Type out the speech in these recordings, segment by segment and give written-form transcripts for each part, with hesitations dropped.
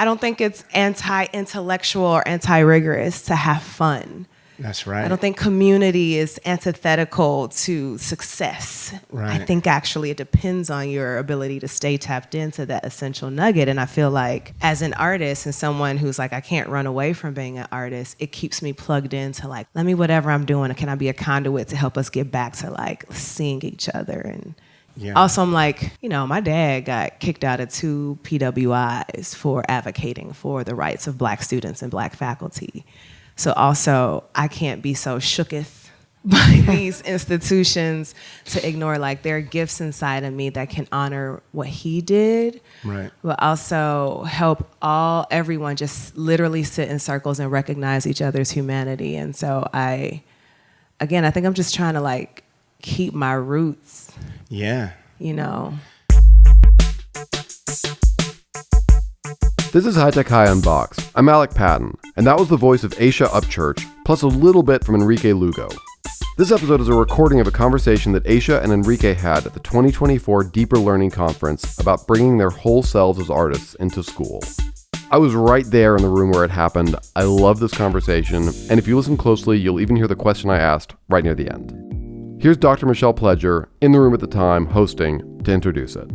I don't think it's anti-intellectual or anti-rigorous to have fun. That's right. I don't think community is antithetical to success. Right. I think actually it depends on your ability to stay tapped into that essential nugget. And I feel like as an artist and someone who's like, I can't run away from being an artist, it keeps me plugged into like, let me, whatever I'm doing, can I be a conduit to help us get back to like seeing each other? And also I'm like, you know, my dad got kicked out of 2 PWIs for advocating for the rights of Black students and Black faculty. So also, I can't be so shooketh by these institutions to ignore like there are gifts inside of me that can honor what he did, right? But also help everyone just literally sit in circles and recognize each other's humanity. And so I think I'm just trying to like keep my roots. Yeah. You know. This is High Tech High Unboxed. I'm Alec Patton, and that was the voice of Aysha Upchurch, plus a little bit from Enrique Lugo. This episode is a recording of a conversation that Aysha and Enrique had at the 2024 Deeper Learning Conference about bringing their whole selves as artists into school. I was right there in the room where it happened. I love this conversation, and if you listen closely, you'll even hear the question I asked right near the end. Here's Dr. Michelle Pledger, in the room at the time, hosting, to introduce it.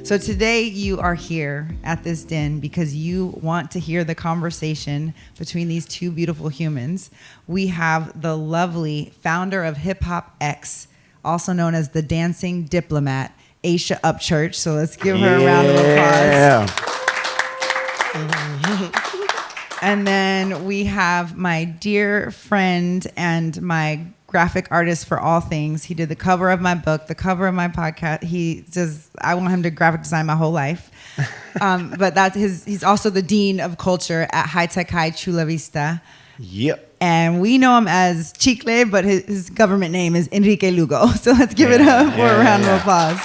So today you are here at this den because you want to hear the conversation between these two beautiful humans. We have the lovely founder of Hip Hop X, also known as the Dancing Diplomat, Aysha Upchurch. So let's give her a round of applause. And then we have my dear friend and my graphic artist for all things. He did the cover of my book, the cover of my podcast. He says, I want him to graphic design my whole life. But he's also the Dean of Culture at High Tech High Chula Vista. Yep. And we know him as Chikle, but his government name is Enrique Lugo. So let's give it up for a round of applause.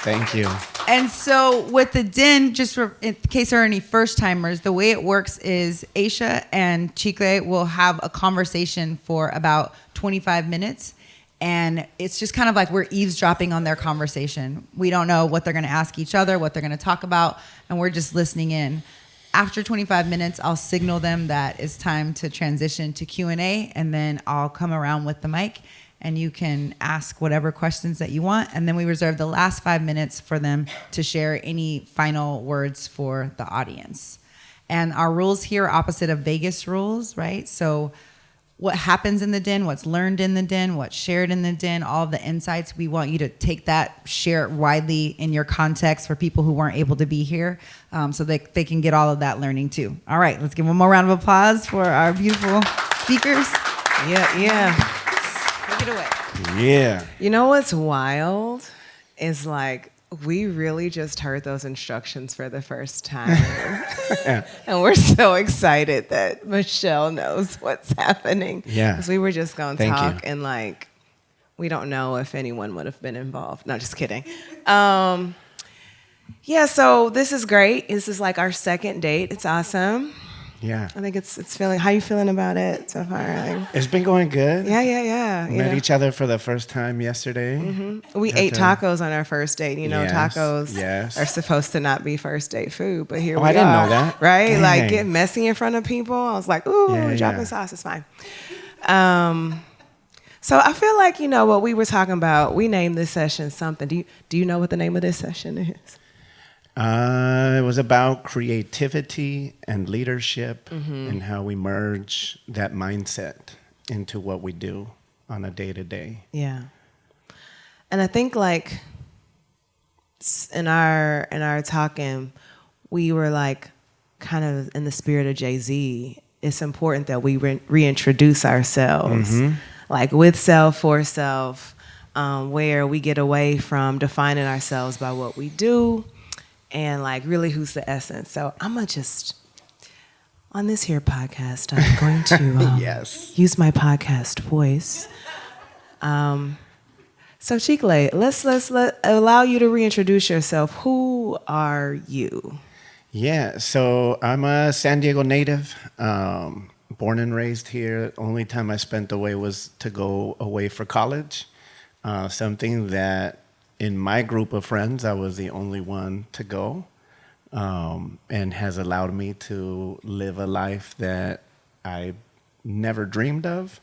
Thank you. And so with the den, just for, in case there are any first timers, the way it works is Aysha and Chikle will have a conversation for about 25 minutes. And it's just kind of like we're eavesdropping on their conversation. We don't know what they're going to ask each other, what they're going to talk about, and we're just listening in. After 25 minutes, I'll signal them that it's time to transition to Q&A, and then I'll come around with the mic. And you can ask whatever questions that you want. And then we reserve the last 5 minutes for them to share any final words for the audience. And our rules here are opposite of Vegas rules, right? So what happens in the den, what's learned in the den, what's shared in the den, all of the insights, we want you to take that, share it widely in your context for people who weren't able to be here, so they can get all of that learning too. All right, let's give one more round of applause for our beautiful speakers. Yeah. Take it away. Yeah. You know what's wild is like we really just heard those instructions for the first time. And we're so excited that Michelle knows what's happening. Yeah. Because we were just going to Thank talk you. and like we don't know if anyone would have been involved. No, just kidding. So this is great. This is like our second date. It's awesome. Yeah. I think it's feeling. How you feeling about it so far? Like, It's been going good. Yeah. Met each other for the first time yesterday. Mm-hmm. We ate tacos on our first date. You know, Yes, tacos yes. are supposed to not be first date food, but here we are. I didn't know that. Right? Dang. Like, get messy in front of people. I was like, ooh, Yeah, dropping yeah. sauce is fine. So I feel like, you know, what we were talking about, we named this session something. Do you know what the name of this session is? It was about creativity and leadership and how we merge that mindset into what we do on a day-to-day. Yeah. And I think like in our talking, we were like kind of in the spirit of Jay-Z. It's important that we reintroduce ourselves, like with self, for self, where we get away from defining ourselves by what we do and like really who's the essence. So I'm going to just, on this here podcast, I'm going to Yes. use my podcast voice. So Chikle, let's allow you to reintroduce yourself. Who are you? Yeah, so I'm a San Diego native, born and raised here. Only time I spent away was to go away for college, something that in my group of friends, I was the only one to go. and has allowed me to live a life that I never dreamed of.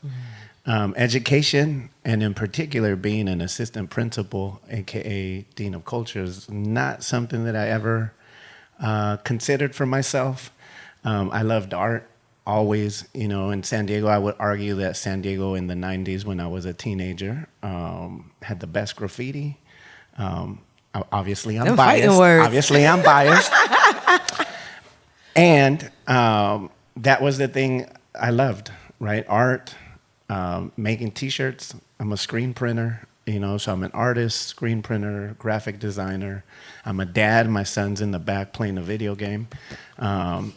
Education, and in particular being an assistant principal, aka Dean of Culture, is not something that I ever considered for myself. I loved art always. In San Diego, I would argue that San Diego in the 90s when I was a teenager had the best graffiti. Obviously, I'm Them biased. fighting words. Obviously, I'm biased. And that was the thing I loved, right? Art, making T-shirts. I'm a screen printer, so I'm an artist, screen printer, graphic designer. I'm a dad. My son's in the back playing a video game, and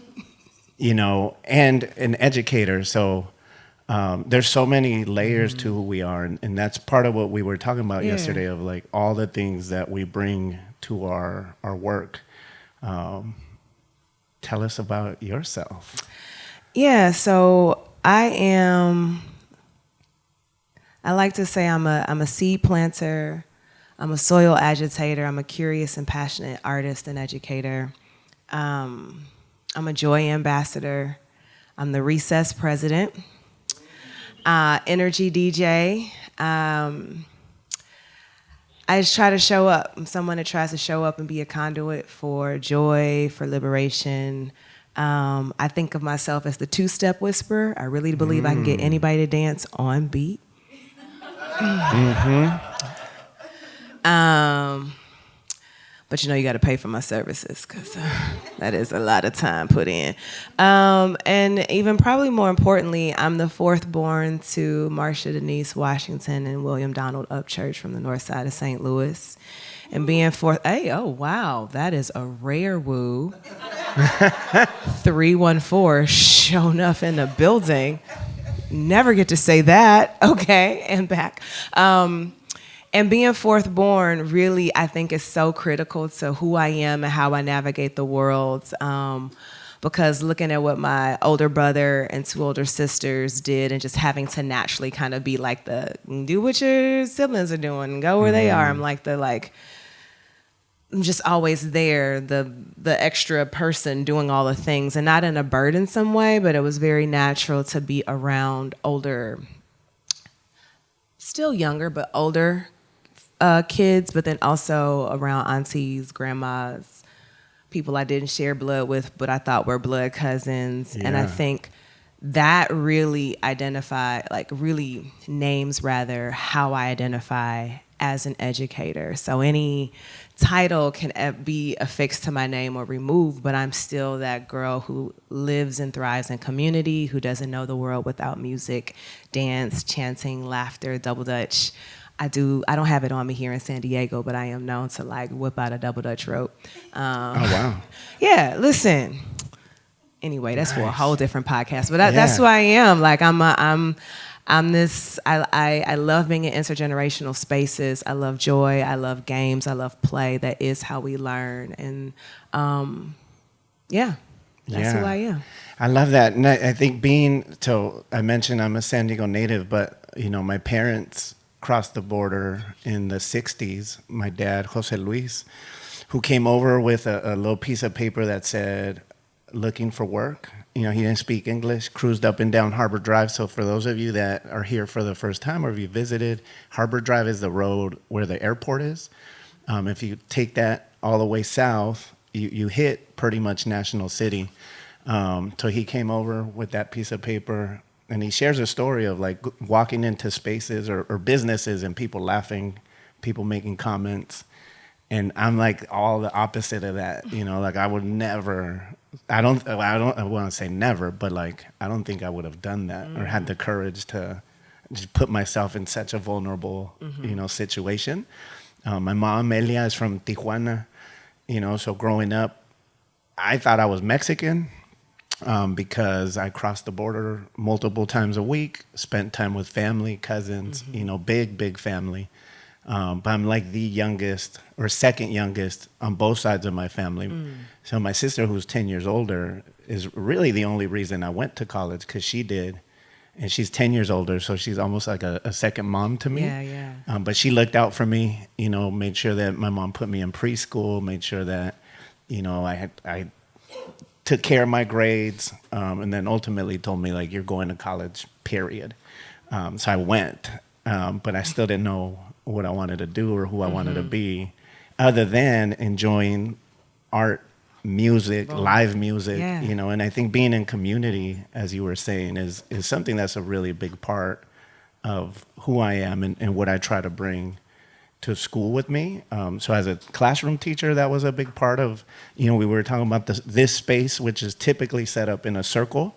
an educator. So there's so many layers to who we are, and that's part of what we were talking about yesterday, of like all the things that we bring to our work. Tell us about yourself. Yeah, so I like to say I'm a seed planter, I'm a soil agitator, I'm a curious and passionate artist and educator. I'm a joy ambassador. I'm the recess president, energy DJ. I just try to show up. I'm someone that tries to show up and be a conduit for joy, for liberation. I think of myself as the two-step whisperer. I really believe I can get anybody to dance on beat. But you got to pay for my services because that is a lot of time put in. And even probably more importantly, I'm the fourth born to Marsha Denise Washington and William Donald Upchurch from the north side of St. Louis. And being fourth, oh wow, that is a rare woo. 314 shown up in the building. Never get to say that. Okay, and back. And being fourth born really, I think, is so critical to who I am and how I navigate the world. Because looking at what my older brother and two older sisters did and just having to naturally kind of be like do what your siblings are doing, go where they are. I'm just always there, the extra person doing all the things, and not in a burdensome way, but it was very natural to be around older, still younger, but older kids, but then also around aunties, grandmas, people I didn't share blood with, but I thought were blood cousins. Yeah. And I think that really names how I identify as an educator. So any title can be affixed to my name or removed, but I'm still that girl who lives and thrives in community, who doesn't know the world without music, dance, chanting, laughter, double dutch. I don't have it on me here in San Diego, but I am known to whip out a double dutch rope. Oh, wow. Yeah, listen. Anyway, that's for a whole different podcast, but that's who I am. I'm this, I love being in intergenerational spaces. I love joy. I love games. I love play. That is how we learn. And that's who I am. I love that. And I think I mentioned I'm a San Diego native, but my parents crossed the border in the 60s. My dad, Jose Luis, who came over with a little piece of paper that said, looking for work. He didn't speak English, cruised up and down Harbor Drive. So for those of you that are here for the first time or if you visited, Harbor Drive is the road where the airport is. If you take that all the way south, you hit pretty much National City. So he came over with that piece of paper, and he shares a story of walking into spaces or businesses and people laughing, people making comments. And I'm all the opposite of that. I would never, I want to say never, but I don't think I would have done that or had the courage to just put myself in such a vulnerable, situation. My mom, Melia, is from Tijuana, so growing up, I thought I was Mexican. Because I crossed the border multiple times a week, spent time with family, cousins, big family. But I'm the youngest or second youngest on both sides of my family. So my sister, who's 10 years older, is really the only reason I went to college, because she did. And she's 10 years older, so she's almost like a second mom to me. Yeah. But she looked out for me, made sure that my mom put me in preschool, made sure that I took care of my grades, and then ultimately told me, like, you're going to college, period. So I went, but I still didn't know what I wanted to do or who I wanted to be, other than enjoying art, music, live music, and I think being in community, as you were saying, is something that's a really big part of who I am and what I try to bring to school with me. So as a classroom teacher, that was a big part of, we were talking about this space, which is typically set up in a circle.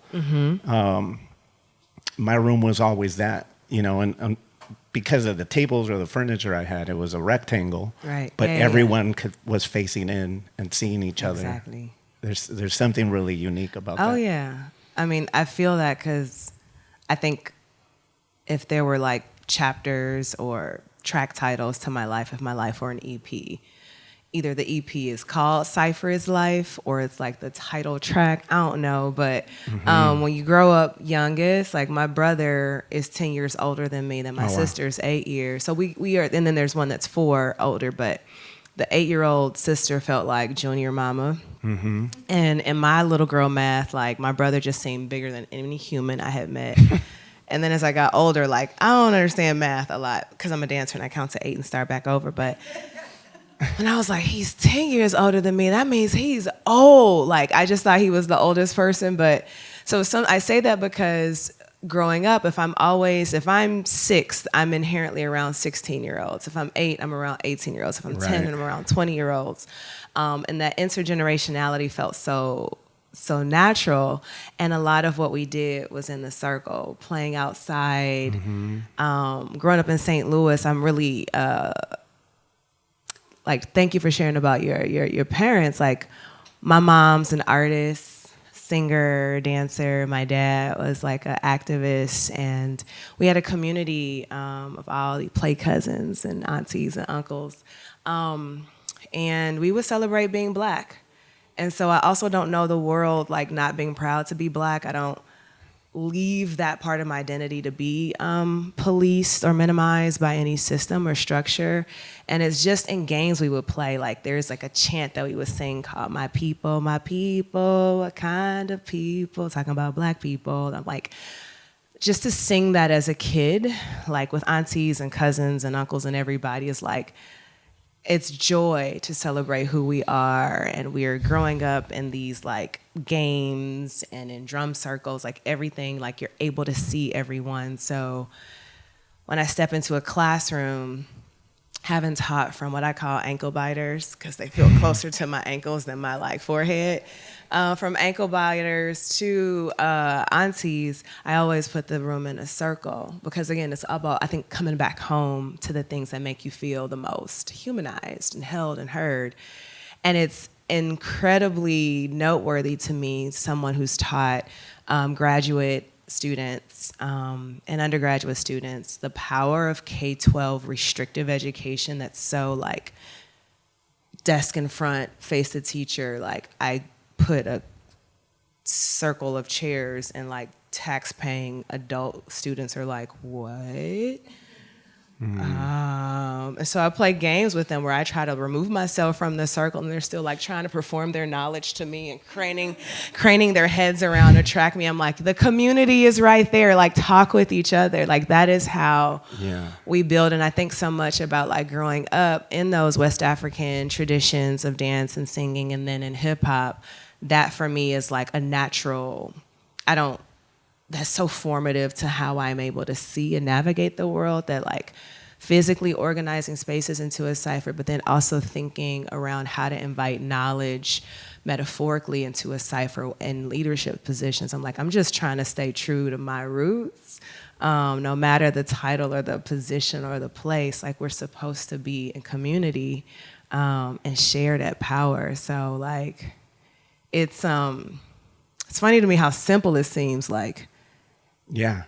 My room was always that, and because of the tables or the furniture I had, it was a rectangle. Right. But everyone was facing in and seeing each other. Exactly. There's something really unique about that. Oh, yeah. I mean, I feel that because I think if there were like chapters or track titles to my life, if my life were an EP, either the EP is called Cypher is Life or it's like the title track. I don't know. But when you grow up youngest, like my brother is 10 years older than me, then my sister's 8 years. So we are, and then there's one that's 4 older, but the 8-year-old sister felt like junior mama. And in my little girl math, like my brother just seemed bigger than any human I had met. And then as I got older, like I don't understand math a lot because I'm a dancer and I count to 8 and start back over. But and I was like, he's 10 years older than me. That means he's old. Like, I just thought he was the oldest person. But so I say that because growing up, if I'm 6, I'm inherently around 16-year-olds. If I'm 8, I'm around 18-year-olds. If I'm 10, I'm around 20-year-olds. And that intergenerationality felt so natural. And a lot of what we did was in the circle, playing outside. Growing up in St. Louis, I'm really... like, thank you for sharing about your parents. Like, my mom's an artist, singer, dancer. My dad was like an activist, and we had a community of all the play cousins and aunties and uncles, and we would celebrate being Black. And so I also don't know the world like not being proud to be Black. I don't leave that part of my identity to be policed or minimized by any system or structure. And it's just in games we would play. Like there's like a chant that we would sing called my people, what kind of people, talking about Black people. And I'm like, just to sing that as a kid, like with aunties and cousins and uncles and everybody is like, it's joy to celebrate who we are. And we're growing up in these like games and in drum circles, like everything, like you're able to see everyone. So when I step into a classroom, having taught from what I call ankle biters, because they feel closer to my ankles than my like forehead, from ankle biters to aunties, I always put the room in a circle because again, it's about, I think, coming back home to the things that make you feel the most humanized and held and heard. And it's incredibly noteworthy to me, someone who's taught graduate students and undergraduate students, the power of K-12 restrictive education that's so like desk in front, face the teacher. Like I put a circle of chairs and like tax-paying adult students are like, what? And so I play games with them where I try to remove myself from the circle and they're still like trying to perform their knowledge to me and craning their heads around to track me. I'm like, the community is right there. Like talk with each other. Like that is how we build. And I think so much about like growing up in those West African traditions of dance and singing and then in hip hop, that for me is like a natural, that's so formative to how I'm able to see and navigate the world, that like physically organizing spaces into a cipher, but then also thinking around how to invite knowledge metaphorically into a cipher in leadership positions. I'm like, I'm just trying to stay true to my roots, no matter the title or the position or the place. Like we're supposed to be in community and share that power. So like, it's funny to me how simple it seems like. Yeah.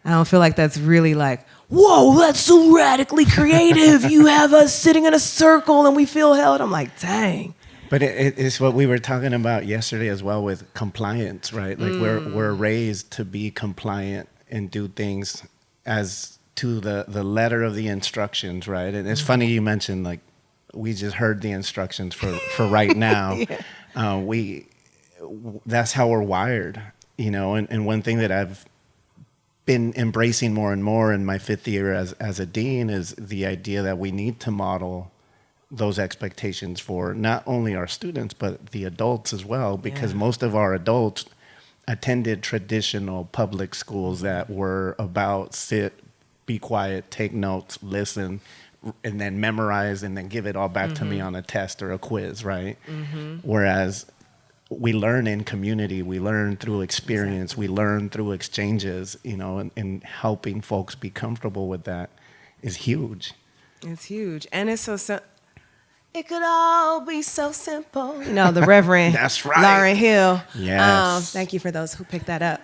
I don't feel like that's really like, whoa, that's so radically creative. You have us sitting in a circle and we feel held. I'm like, dang. But it's what we were talking about yesterday as well with compliance, right? Like we're raised to be compliant and do things as to the letter of the instructions, right? And it's funny you mentioned like we just heard the instructions for right now. That's how we're wired, and one thing that I've been embracing more and more in my 5th year as a dean is the idea that we need to model those expectations for not only our students, but the adults as well, because most of our adults attended traditional public schools that were about sit, be quiet, take notes, listen, and then memorize, and then give it all back to me on a test or a quiz, right? Whereas we learn in community, we learn through experience, we learn through exchanges, and helping folks be comfortable with that is huge. It's huge. And it's so it could all be so simple. The Reverend That's right. Lauryn Hill. Yes. Thank you for those who picked that up.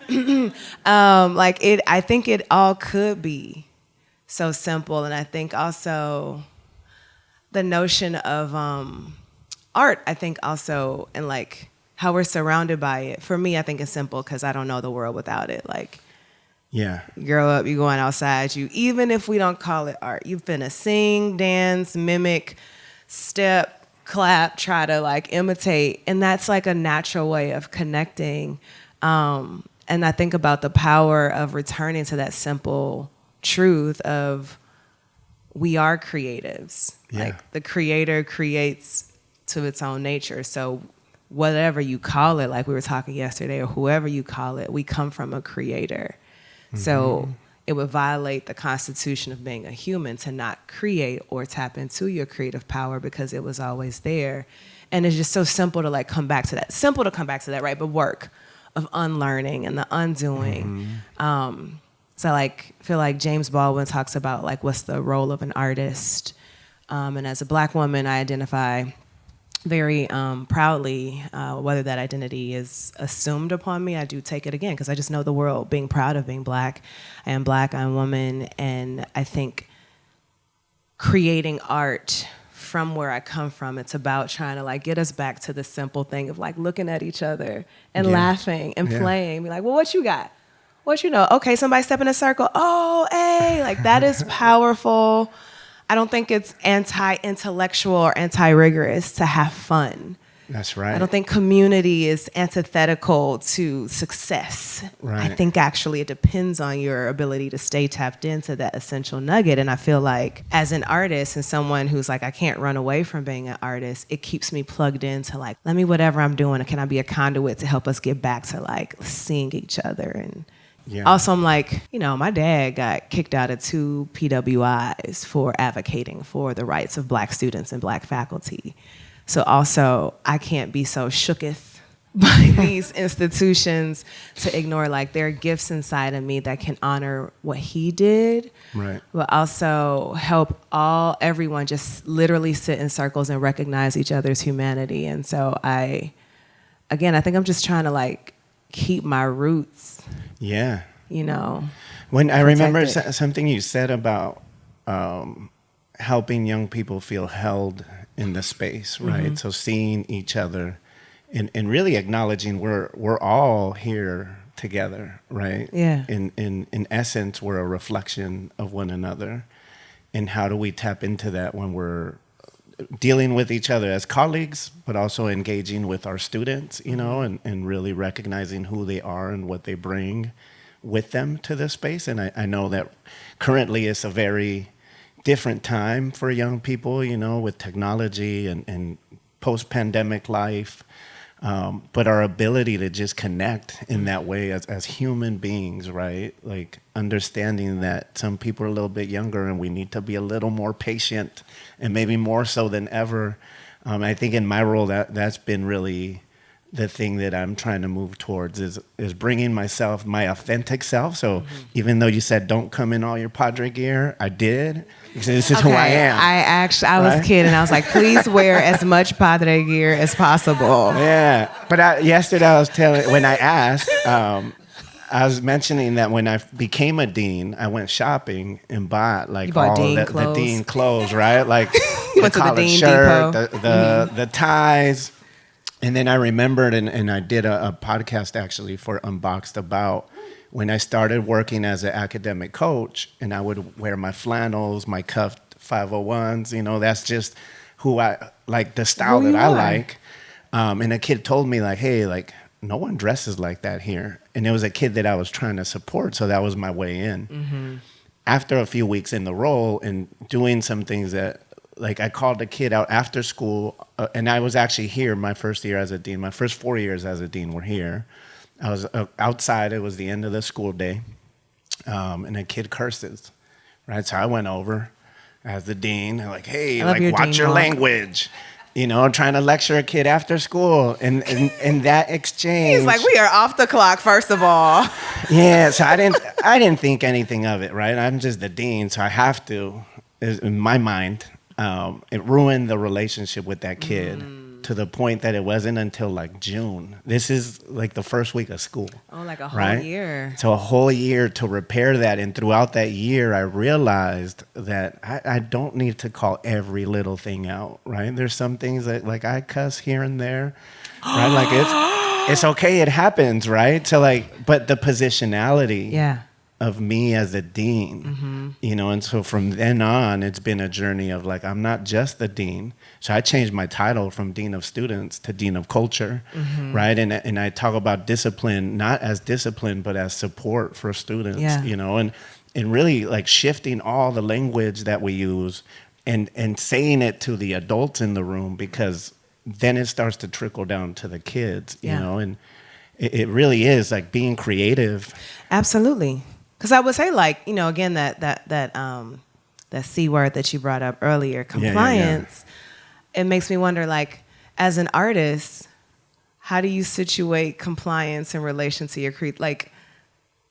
I think it all could be so simple. And I think also the notion of art, I think also, and like how we're surrounded by it. For me, I think it's simple because I don't know the world without it. Like, you grow up, you going outside, even if we don't call it art, you've been to sing, dance, mimic, step, clap, try to like imitate. And that's like a natural way of connecting. And I think about the power of returning to that simple truth of we are creatives. Like the creator creates to its own nature. So whatever you call it, like we were talking yesterday, or whoever you call it, we come from a creator. So it would violate the constitution of being a human to not create or tap into your creative power because it was always there. And it's just so simple to like come back to that. Simple to come back to that, right? But work of unlearning and the undoing. So like, I feel like James Baldwin talks about like what's the role of an artist. And as a Black woman, I identify very proudly, whether that identity is assumed upon me, I do take it again because I just know the world, being proud of being Black. I am Black, I'm a woman, and I think creating art from where I come from, it's about trying to like get us back to the simple thing of like looking at each other and laughing and playing. Be like, well, what you got? What you know? Okay, somebody step in a circle. Oh, hey, like that is powerful. I don't think it's anti-intellectual or anti-rigorous to have fun. That's right. I don't think community is antithetical to success. Right. I think actually it depends on your ability to stay tapped into that essential nugget. And I feel like as an artist and someone who's like, I can't run away from being an artist, it keeps me plugged into like, let me, whatever I'm doing, can I be a conduit to help us get back to like seeing each other? And also, I'm like, my dad got kicked out of 2 PWIs for advocating for the rights of Black students and Black faculty. So also, I can't be so shooketh by these institutions to ignore like there are gifts inside of me that can honor what he did, but also help everyone just literally sit in circles and recognize each other's humanity. And so I think I'm just trying to like keep my roots. Yeah. When I remember something you said about helping young people feel held in the space, right? So seeing each other and really acknowledging we're all here together, right? Yeah. In essence, we're a reflection of one another. And how do we tap into that when we're dealing with each other as colleagues, but also engaging with our students, and really recognizing who they are and what they bring with them to this space. And I know that currently it's a very different time for young people, with technology and post-pandemic life. But our ability to just connect in that way as human beings, right? Like understanding that some people are a little bit younger and we need to be a little more patient, and maybe more so than ever. I think in my role that's been really the thing that I'm trying to move towards is bringing myself, my authentic self. So even though you said don't come in all your Padre gear, I did. This is who I am. I was kidding. I was like, please wear as much Padre gear as possible. Yeah. But yesterday I was when I asked, I was mentioning that when I became a dean, I went shopping and bought like all the dean clothes, right? Like the collared shirt, the ties. And then I remembered, and I did a podcast actually for Unboxed about when I started working as an academic coach, and I would wear my flannels, my cuffed 501s, that's just who I like, the style Who that you I are. like. And a kid told me like, hey, like no one dresses like that here. And it was a kid that I was trying to support. So that was my way in. After a few weeks in the role and doing some things that, like, I called a kid out after school, and I was actually here my first year as a dean. My first 4 years as a dean were here. I was outside. It was the end of the school day, and a kid curses, right? So I went over as the dean, and like, hey, I love like, your watch dean your walk. language. You know, trying to lecture a kid after school, and that exchange. He's like, we are off the clock, first of all. Yeah, so I didn't think anything of it, right? I'm just the dean, so I have to. In my mind, it ruined the relationship with that kid to the point that it wasn't until like June. This is like the first week of school. Oh, like a whole right? year. So a whole year to repair that, and throughout that year, I realized that I don't need to call every little thing out, right? There's some things that like I cuss here and there, right? Like it's okay, it happens, right? So like, but the positionality Yeah. of me as a dean, you know, and so from then on, it's been a journey of like, I'm not just the dean. So I changed my title from Dean of Students to Dean of Culture, right? And I talk about discipline, not as discipline, but as support for students, Yeah. you know, and really like shifting all the language that we use and saying it to the adults in the room, because then it starts to trickle down to the kids, you Yeah. know, and it really is like being creative. Absolutely. Because I would say, like, you know, again, that C word that you brought up earlier, compliance, it makes me wonder, like, as an artist, how do you situate compliance in relation to your like,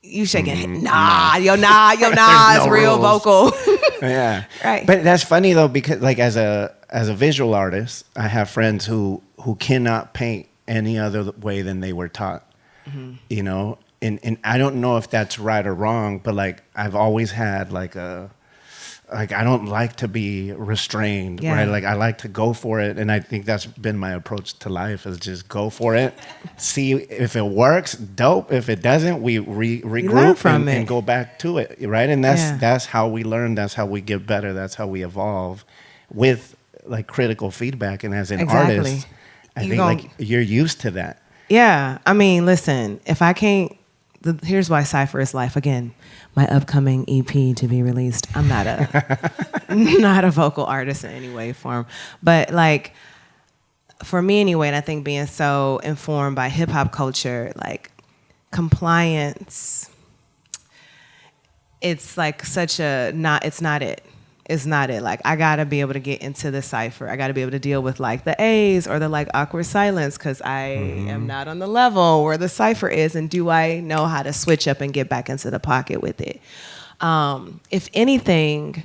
you shaking, nah, it's no real rules. vocal. Yeah. Right. But that's funny though, because like as a visual artist, I have friends who cannot paint any other way than they were taught. You know, and I don't know if that's right or wrong, but like I've always had like I don't like to be restrained, Yeah. right? Like I like to go for it, and I think that's been my approach to life, is just go for it. See if it works, dope. If it doesn't, we learn regroup from it. and go back to it, right? And that's how we learn. That's how we get better. That's how we evolve with like critical feedback. And as an Exactly. artist, I You think gon- like you're used to that. Yeah, I mean, listen, if I can't, here's why Cypher is life. Again, my upcoming EP to be released. I'm not not a vocal artist in any way, form. But like, for me anyway, and I think being so informed by hip hop culture, like compliance, it's like such a, it's not it. It's not it. Like, I gotta be able to get into the cypher. I gotta be able to deal with like the A's or the like awkward silence, because I am not on the level where the cypher is. And do I know how to switch up and get back into the pocket with it? If anything,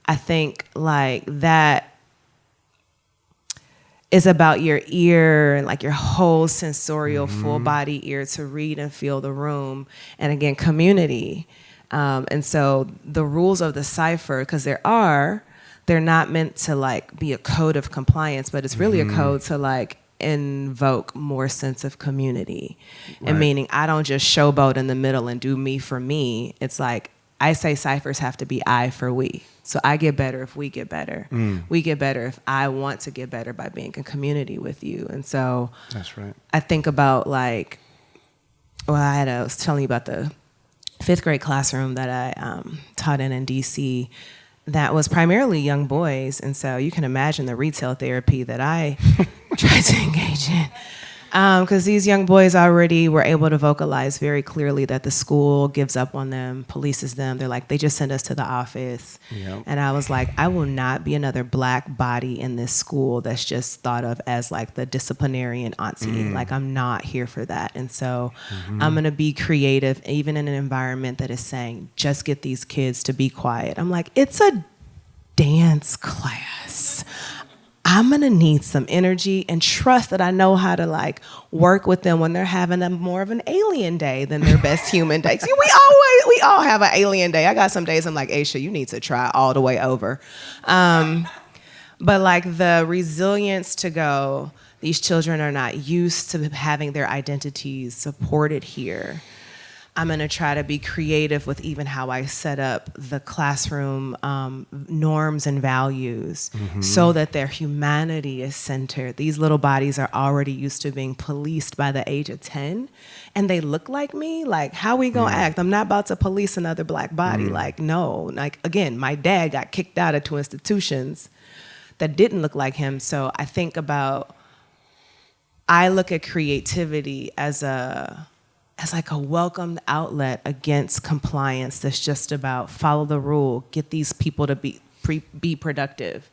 I think like that is about your ear and like your whole sensorial full body ear to read and feel the room. And again, community. And so the rules of the cypher, because they're not meant to like be a code of compliance, but it's really a code to like invoke more sense of community. Right. And meaning I don't just showboat in the middle and do me for me. It's like I say ciphers have to be I for we. So I get better if we get better. We get better if I want to get better by being in community with you. And so That's right. I think about like, I was telling you about the 5th grade classroom that I taught in DC that was primarily young boys. And so you can imagine the retail therapy that I tried to engage in. Because these young boys already were able to vocalize very clearly that the school gives up on them, polices them. They're like, they just send us to the office. Yep. And I was like, I will not be another black body in this school that's just thought of as like the disciplinarian auntie. Like, I'm not here for that. And so I'm going to be creative, even in an environment that is saying, just get these kids to be quiet. I'm like, it's a dance class. I'm going to need some energy and trust that I know how to like work with them when they're having a more of an alien day than their best human day. See, we all have an alien day. I got some days I'm like, Aysha, you need to try all the way over. But like the resilience to go, these children are not used to having their identities supported here. I'm going to try to be creative with even how I set up the classroom norms and values so that their humanity is centered. These little bodies are already used to being policed by the age of 10, and they look like me. Like, how we going to act? I'm not about to police another black body. Like, no. Like, again, my dad got kicked out of 2 institutions that didn't look like him. So I think about, I look at creativity as like a welcomed outlet against compliance that's just about follow the rule, get these people to be productive.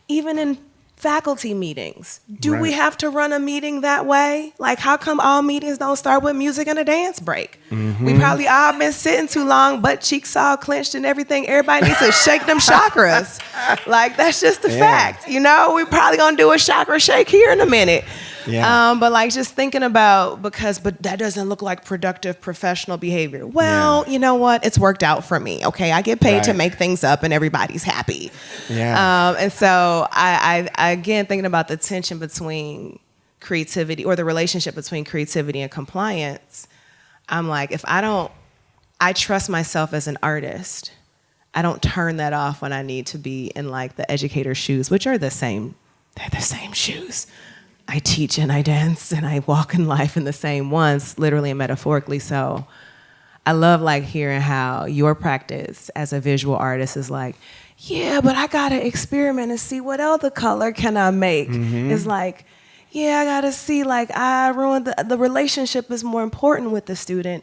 Even in faculty meetings, do we have to run a meeting that way? Like, how come all meetings don't start with music and a dance break? We probably all been sitting too long, butt cheeks all clenched and everything. Everybody needs to shake them chakras. Like, that's just the fact. You know, we probably gonna do a chakra shake here in a minute. Yeah. But like just thinking about, but that doesn't look like productive professional behavior. Well, you know what? It's worked out for me. Okay, I get paid to make things up, and everybody's happy. Yeah. And so I again thinking about the tension between creativity, or the relationship between creativity and compliance. I'm like, I trust myself as an artist. I don't turn that off when I need to be in like the educator's shoes, which are the same. They're the same shoes. I teach and I dance and I walk in life in the same ones, literally and metaphorically. So I love like hearing how your practice as a visual artist is like, yeah, but I gotta experiment and see what other color can I make. It's like, yeah, I gotta see, like, I ruined the relationship is more important with the student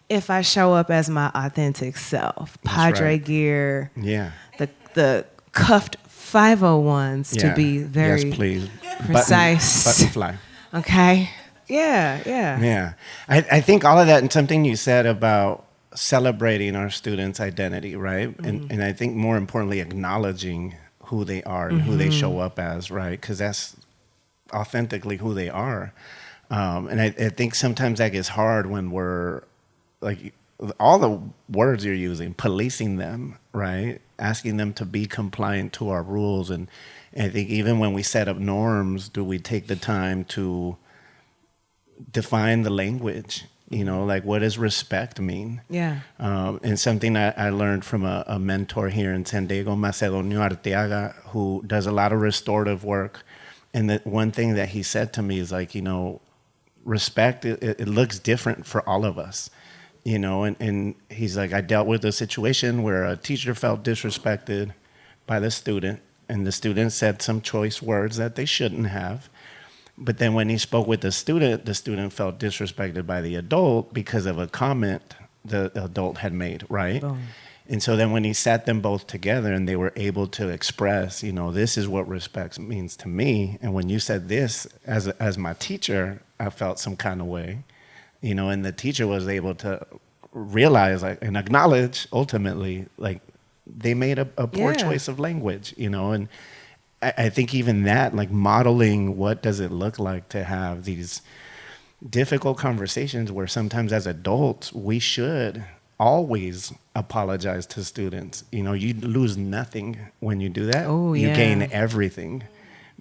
if I show up as my authentic self. Padre gear, the cuffed 501s to be very precise. Button fly. Okay. Yeah. I think all of that, and something you said about celebrating our students' identity, right? And I think more importantly, acknowledging who they are and who they show up as, right? Because that's authentically who they are. And I think sometimes that gets hard when we're like, all the words you're using, policing them, right? Asking them to be compliant to our rules. And I think even when we set up norms, do we take the time to define the language? You know, like, what does respect mean? Yeah. And something I learned from a mentor here in San Diego, Macedonio Arteaga, who does a lot of restorative work. And the one thing that he said to me is like, you know, respect, it looks different for all of us. You know, and he's like, I dealt with a situation where a teacher felt disrespected by the student, and the student said some choice words that they shouldn't have. But then when he spoke with the student felt disrespected by the adult because of a comment the adult had made, right? Oh. And so then when he sat them both together and they were able to express, you know, this is what respect means to me. And when you said this as my teacher, I felt some kind of way. You know, and the teacher was able to realize, like, and acknowledge ultimately, like, they made a poor choice of language, you know. And I think even that, like, modeling what does it look like to have these difficult conversations where sometimes as adults, we should always apologize to students. You know, you lose nothing when you do that. Oh, you gain everything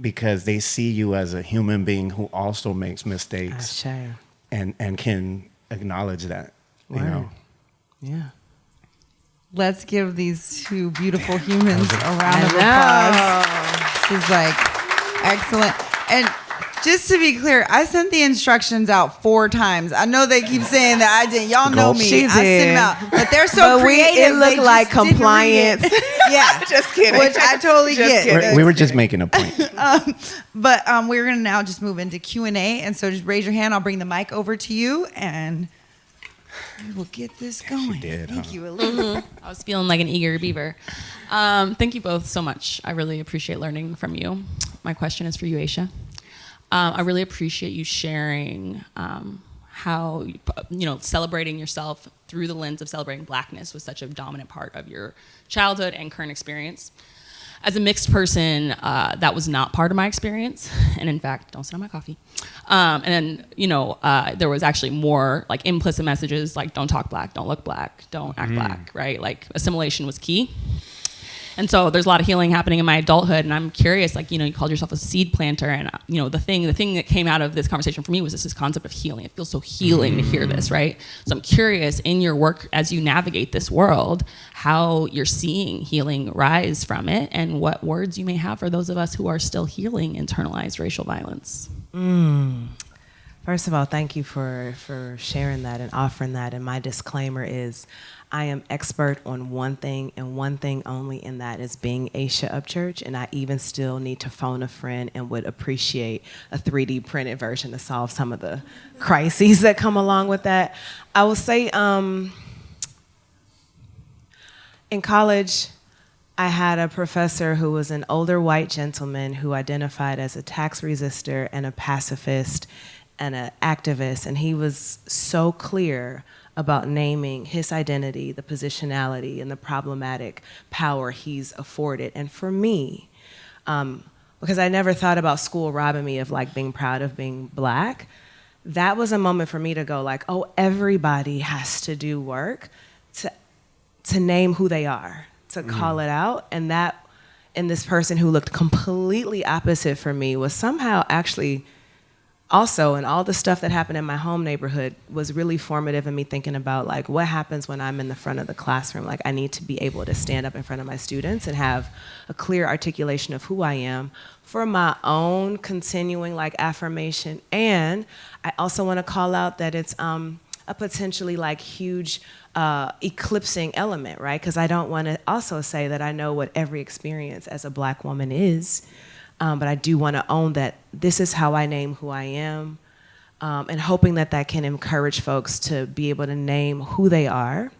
because they see you as a human being who also makes mistakes. And can acknowledge that, you know. Yeah. Let's give these two beautiful humans a round of applause. This is like excellent. And just to be clear, I sent the instructions out 4 times. I know they keep saying that I didn't. Y'all know me. I sent them out, but they're so creative. It looked like compliance. Yeah, just kidding. Which I totally get. We were just making a point. But we're gonna now just move into Q&A, and so just raise your hand. I'll bring the mic over to you, and we will get this going. Thank you, Elise. I was feeling like an eager beaver. Thank you both so much. I really appreciate learning from you. My question is for you, Aysha. I really appreciate you sharing how, you know, celebrating yourself through the lens of celebrating Blackness was such a dominant part of your childhood and current experience. As a mixed person, that was not part of my experience. And in fact, don't sit on my coffee. And then, you know, there was actually more like implicit messages like don't talk Black, don't look Black, don't act Black, right? Like assimilation was key. And so there's a lot of healing happening in my adulthood, and I'm curious, like, you called yourself a seed planter, and the thing that came out of this conversation for me was this concept of healing. It feels so healing to hear this, right? So I'm curious, in your work as you navigate this world, how you're seeing healing rise from it, and what words you may have for those of us who are still healing internalized racial violence. First of all, thank you for sharing that and offering that. And my disclaimer is I am expert on one thing and one thing only, and that is being Aysha Upchurch. And I even still need to phone a friend and would appreciate a 3D printed version to solve some of the crises that come along with that. I will say in college, I had a professor who was an older white gentleman who identified as a tax resistor and a pacifist and an activist, and he was so clear about naming his identity, the positionality, and the problematic power he's afforded. And for me, because I never thought about school robbing me of like being proud of being Black, that was a moment for me to go like, oh, everybody has to do work to name who they are, to call it out. And that, and this person who looked completely opposite for me was somehow actually also, and all the stuff that happened in my home neighborhood was really formative in me thinking about like what happens when I'm in the front of the classroom. Like I need to be able to stand up in front of my students and have a clear articulation of who I am for my own continuing like affirmation. And I also want to call out that it's a potentially like huge eclipsing element, right? Because I don't want to also say that I know what every experience as a Black woman is. But I do want to own that this is how I name who I am, and hoping that that can encourage folks to be able to name who they are.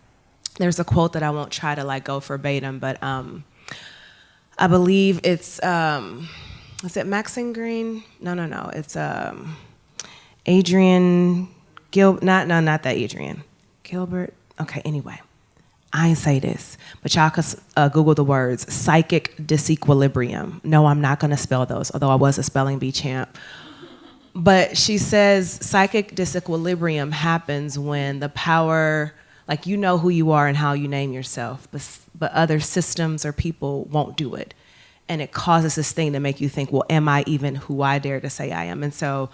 There's a quote that I won't try to like go verbatim, but I believe it's, is it Maxine Green? No, it's Adrian not that Adrian. Gilbert, okay, anyway. I ain't say this, but y'all could Google the words psychic disequilibrium. No, I'm not gonna spell those, although I was a spelling bee champ. But she says psychic disequilibrium happens when the power, like you know who you are and how you name yourself, but other systems or people won't do it. And it causes this thing to make you think, well, am I even who I dare to say I am? And so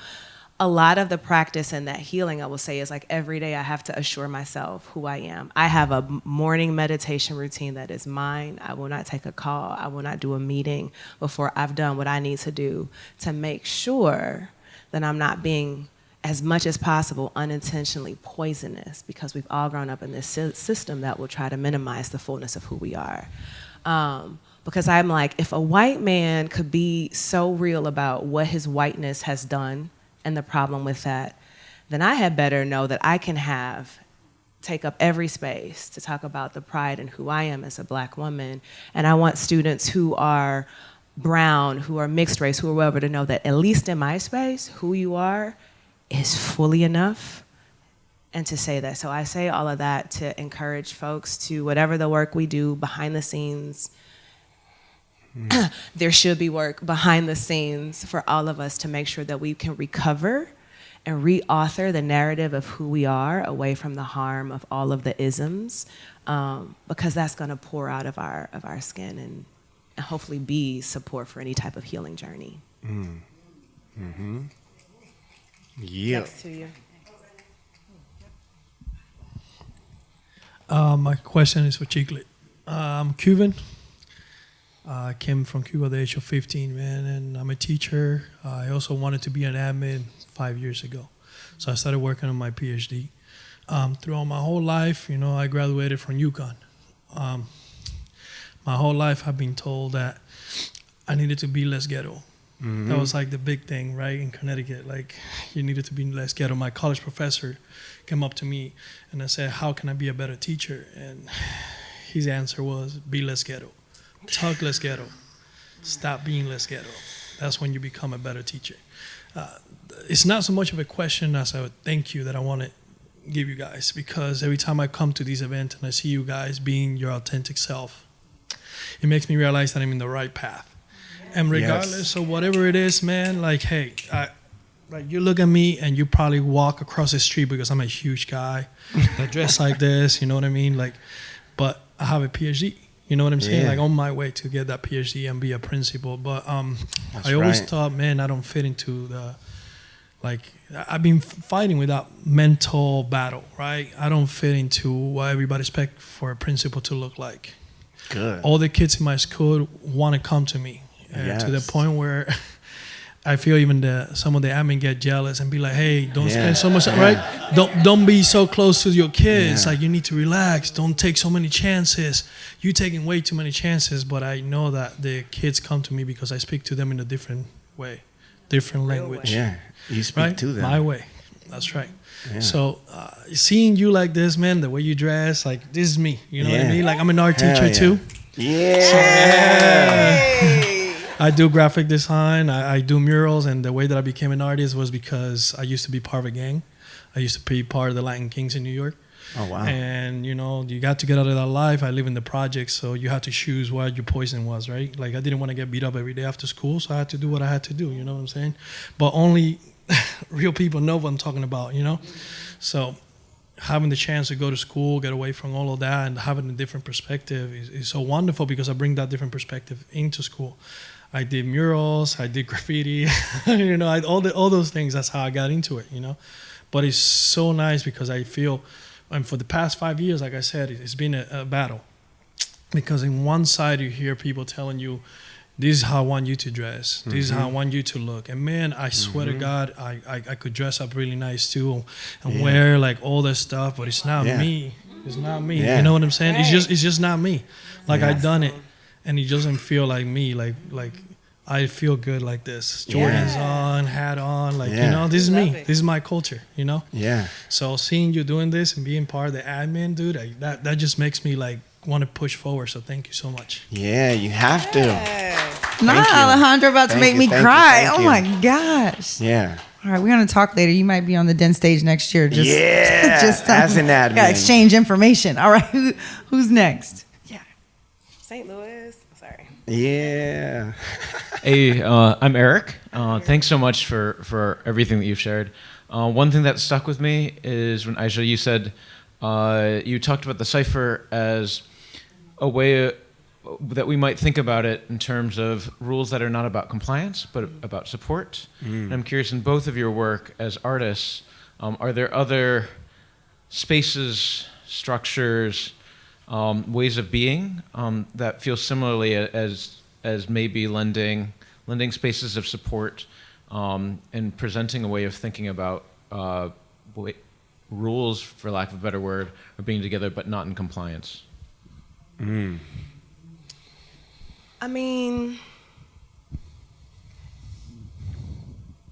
a lot of the practice and that healing, I will say, is like every day I have to assure myself who I am. I have a morning meditation routine that is mine. I will not take a call. I will not do a meeting before I've done what I need to do to make sure that I'm not being, as much as possible, unintentionally poisonous, because we've all grown up in this system that will try to minimize the fullness of who we are. Because I'm like, if a white man could be so real about what his whiteness has done and the problem with that, then I had better know that I can take up every space to talk about the pride in who I am as a Black woman. And I want students who are brown, who are mixed race, who are whatever, to know that at least in my space, who you are is fully enough, and to say that. So I say all of that to encourage folks to, whatever the work we do behind the scenes, there should be work behind the scenes for all of us to make sure that we can recover and reauthor the narrative of who we are away from the harm of all of the isms, because that's going to pour out of our skin and hopefully be support for any type of healing journey. Yeah. Next to you. My question is for Chikle. I'm Cuban. I came from Cuba at the age of 15, man, and I'm a teacher. I also wanted to be an admin 5 years ago. So I started working on my PhD. Throughout my whole life, I graduated from UConn. My whole life I've been told that I needed to be less ghetto. Mm-hmm. That was like the big thing, right, in Connecticut. Like, you needed to be less ghetto. My college professor came up to me and I said, how can I be a better teacher? And his answer was, be less ghetto. Talk less ghetto. Stop being less ghetto. That's when you become a better teacher. It's not so much of a question as a thank you that I want to give you guys, because every time I come to these events and I see you guys being your authentic self, it makes me realize that I'm in the right path. And regardless of whatever it is, man, like, hey, like you look at me and you probably walk across the street because I'm a huge guy. I dress like this, you know what I mean? Like, but I have a PhD. You know what I'm saying? Yeah. Like on my way to get that PhD and be a principal. But That's I always right. thought, man, I don't fit into the, like, I've been fighting with that mental battle, right? I don't fit into what everybody expects for a principal to look like. Good. All the kids in my school want to come to me to the Yes. point where I feel even some of the admin get jealous and be like, hey, don't spend so much, right? Don't be so close to your kids. Yeah. Like, you need to relax. Don't take so many chances. You're taking way too many chances. But I know that the kids come to me because I speak to them in a different way, different language. Yeah. You speak Right? to them. My way. That's right. Yeah. So seeing you like this, man, the way you dress, like, this is me. You know what I Yeah. mean? Like, I'm an art Hell teacher yeah. too. Yeah. I do graphic design. I do murals, and the way that I became an artist was because I used to be part of a gang. I used to be part of the Latin Kings in New York. Oh, wow. And, you know, you got to get out of that life. I live in the projects, so you had to choose what your poison was, right? Like, I didn't want to get beat up every day after school, so I had to do what I had to do, you know what I'm saying? But only real people know what I'm talking about, you know? So having the chance to go to school, get away from all of that, and having a different perspective is so wonderful because I bring that different perspective into school. I did murals, I did graffiti, you know, all those things. That's how I got into it, you know. But it's so nice because I feel, and for the past 5 years, like I said, it's been a battle. Because in one side you hear people telling you, this is how I want you to dress. This is how I want you to look. And man, I swear to God, I could dress up really nice too and wear like all this stuff, but it's not me. It's not me. Yeah. You know what I'm saying? It's just not me. Like Yeah. I done it, and it doesn't feel like me. Like I feel good like this. Jordans on, hat on, like you know, this is me. This is my culture. You know. Yeah. So seeing you doing this and being part of the admin, dude, that just makes me like want to push forward. So thank you so much. Yeah, you have to. Not you. Alejandro about to Thank make you, me thank you, cry. thank Oh you. my gosh. Yeah. All right, we're gonna talk later. You might be on the Den stage next year. Just, Yeah, as an admin. Yeah, exchange information. All right, who's next? Yeah. St. Louis. Sorry. Yeah. Hey, I'm Eric. Thanks so much for everything that you've shared. One thing that stuck with me is when Aysha, you said you talked about the cypher as a way that we might think about it in terms of rules that are not about compliance, but about support. And I'm curious, in both of your work as artists, are there other spaces, structures, ways of being that feel similarly as maybe lending spaces of support and presenting a way of thinking about rules, for lack of a better word, or being together but not in compliance? I mean,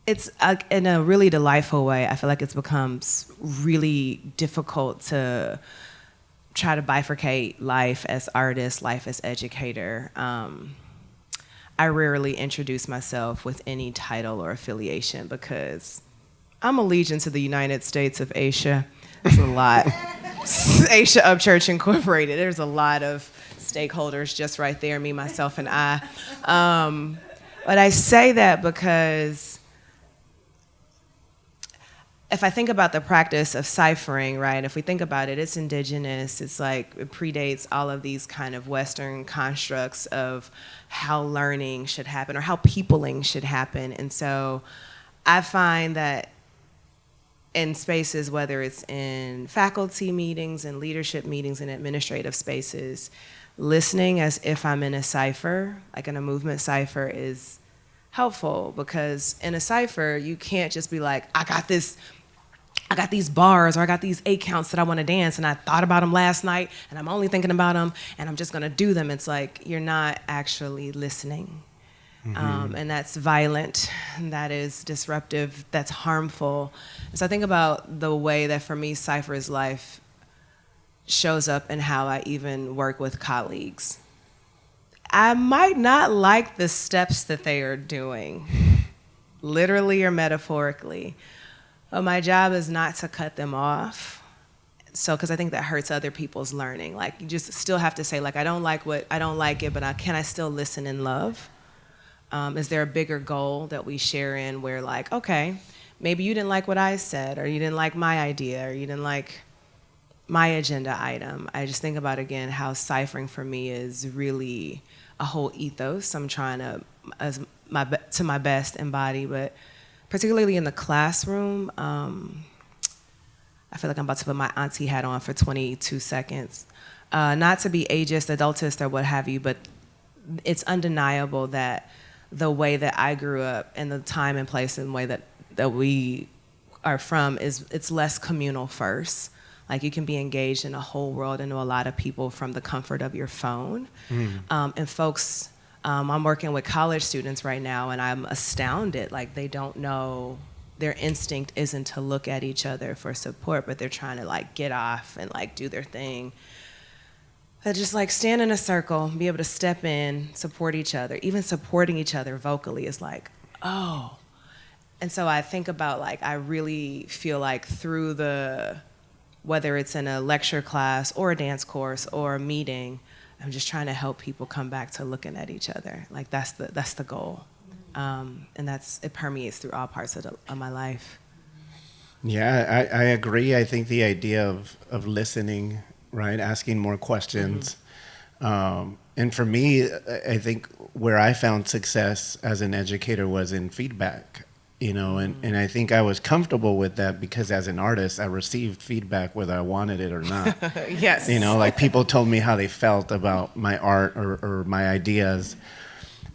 it's in a really delightful way. I feel like it's becomes really difficult to try to bifurcate life as artist, life as educator. I rarely introduce myself with any title or affiliation because I'm allegiant to the United States of Aysha. It's a lot. Aysha Upchurch Incorporated. There's a lot of stakeholders just right there, me, myself, and I. But I say that because if I think about the practice of ciphering, right, if we think about it, it's indigenous. It's like it predates all of these kind of Western constructs of how learning should happen or how peopling should happen. And so I find that in spaces, whether it's in faculty meetings and leadership meetings and administrative spaces, listening as if I'm in a cipher, like in a movement cipher, is helpful because in a cipher, you can't just be like, I got these bars or I got these 8 counts that I want to dance and I thought about them last night and I'm only thinking about them and I'm just going to do them. It's like you're not actually listening. And that's violent, and that is disruptive, that's harmful. And so I think about the way that for me Cypher's life shows up in how I even work with colleagues. I might not like the steps that they are doing, literally or metaphorically, but my job is not to cut them off. So, because I think that hurts other people's learning. Like, you just still have to say, like, I don't like it, but can I still listen and love? Is there a bigger goal that we share in where, like, okay, maybe you didn't like what I said, or you didn't like my idea, or you didn't like my agenda item. I just think about, again, how ciphering for me is really a whole ethos. I'm trying to, to my best, embody, but particularly in the classroom, I feel like I'm about to put my auntie hat on for 22 seconds. Not to be ageist, adultist, or what have you, but it's undeniable that the way that I grew up and the time and place and way that we are from it's less communal first. Like, you can be engaged in a whole world and know a lot of people from the comfort of your phone. And folks, I'm working with college students right now, and I'm astounded. Like, they don't know, their instinct isn't to look at each other for support, but they're trying to like get off and like do their thing. But just like stand in a circle, be able to step in, support each other. Even supporting each other vocally is like, oh. And so I think about, like, I really feel like through whether it's in a lecture class or a dance course or a meeting, I'm just trying to help people come back to looking at each other. Like, that's the goal. And it permeates through all parts of my life. Yeah, I agree. I think the idea of listening, right, asking more questions. And for me, I think where I found success as an educator was in feedback. And I think I was comfortable with that because as an artist, I received feedback whether I wanted it or not. Yes. Like, people told me how they felt about my art or my ideas.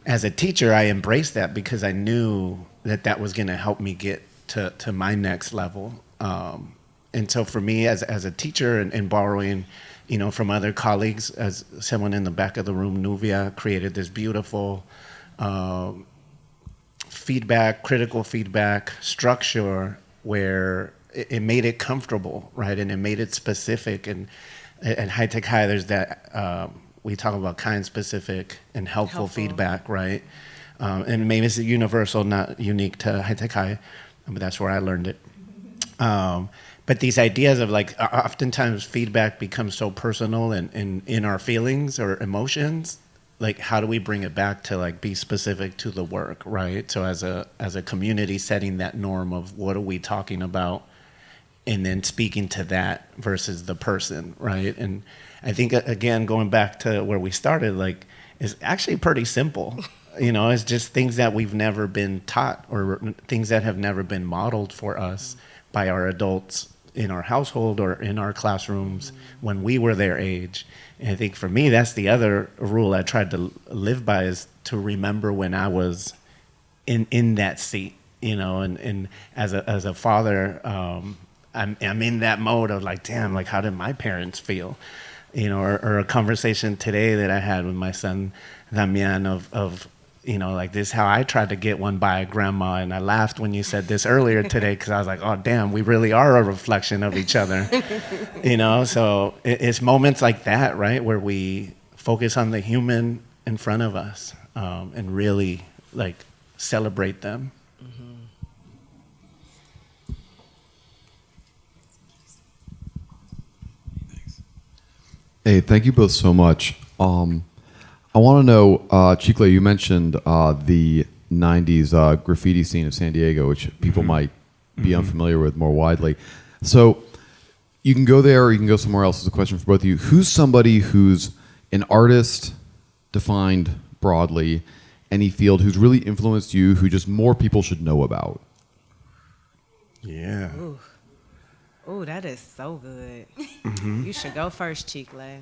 As a teacher, I embraced that because I knew that was going to help me get to my next level. And so for me, as a teacher and borrowing, from other colleagues, as someone in the back of the room, Nuvia, created this beautiful critical feedback structure where it made it comfortable, right? And it made it specific. And at High Tech High, there's that, we talk about kind, specific, and helpful feedback, right? And maybe it's universal, not unique to High Tech High, but that's where I learned it. But these ideas of, like, oftentimes feedback becomes so personal and in our feelings or emotions. Like, how do we bring it back to, like, be specific to the work, right? So as a community, setting that norm of what are we talking about, and then speaking to that versus the person, right? And I think, again, going back to where we started, like, it's actually pretty simple. It's just things that we've never been taught or things that have never been modeled for us by our adults in our household or in our classrooms when we were their age. And I think for me, that's the other rule I tried to live by, is to remember when I was in that seat, and as a father, I'm in that mode of like, damn, like, how did my parents feel? Or a conversation today that I had with my son, Damian, of like, this is how I tried to get one by grandma. And I laughed when you said this earlier today, because I was like, oh, damn, we really are a reflection of each other. So it's moments like that, right, where we focus on the human in front of us and really, like, celebrate them. Hey, thank you both so much. I want to know, Chikle, you mentioned the 90s graffiti scene of San Diego, which people might be unfamiliar with more widely. So you can go there or you can go somewhere else. It's a question for both of you. Who's somebody who's an artist defined broadly, any field, who's really influenced you, who just more people should know about? Yeah. Oh, that is so good. You should go first, Chikle.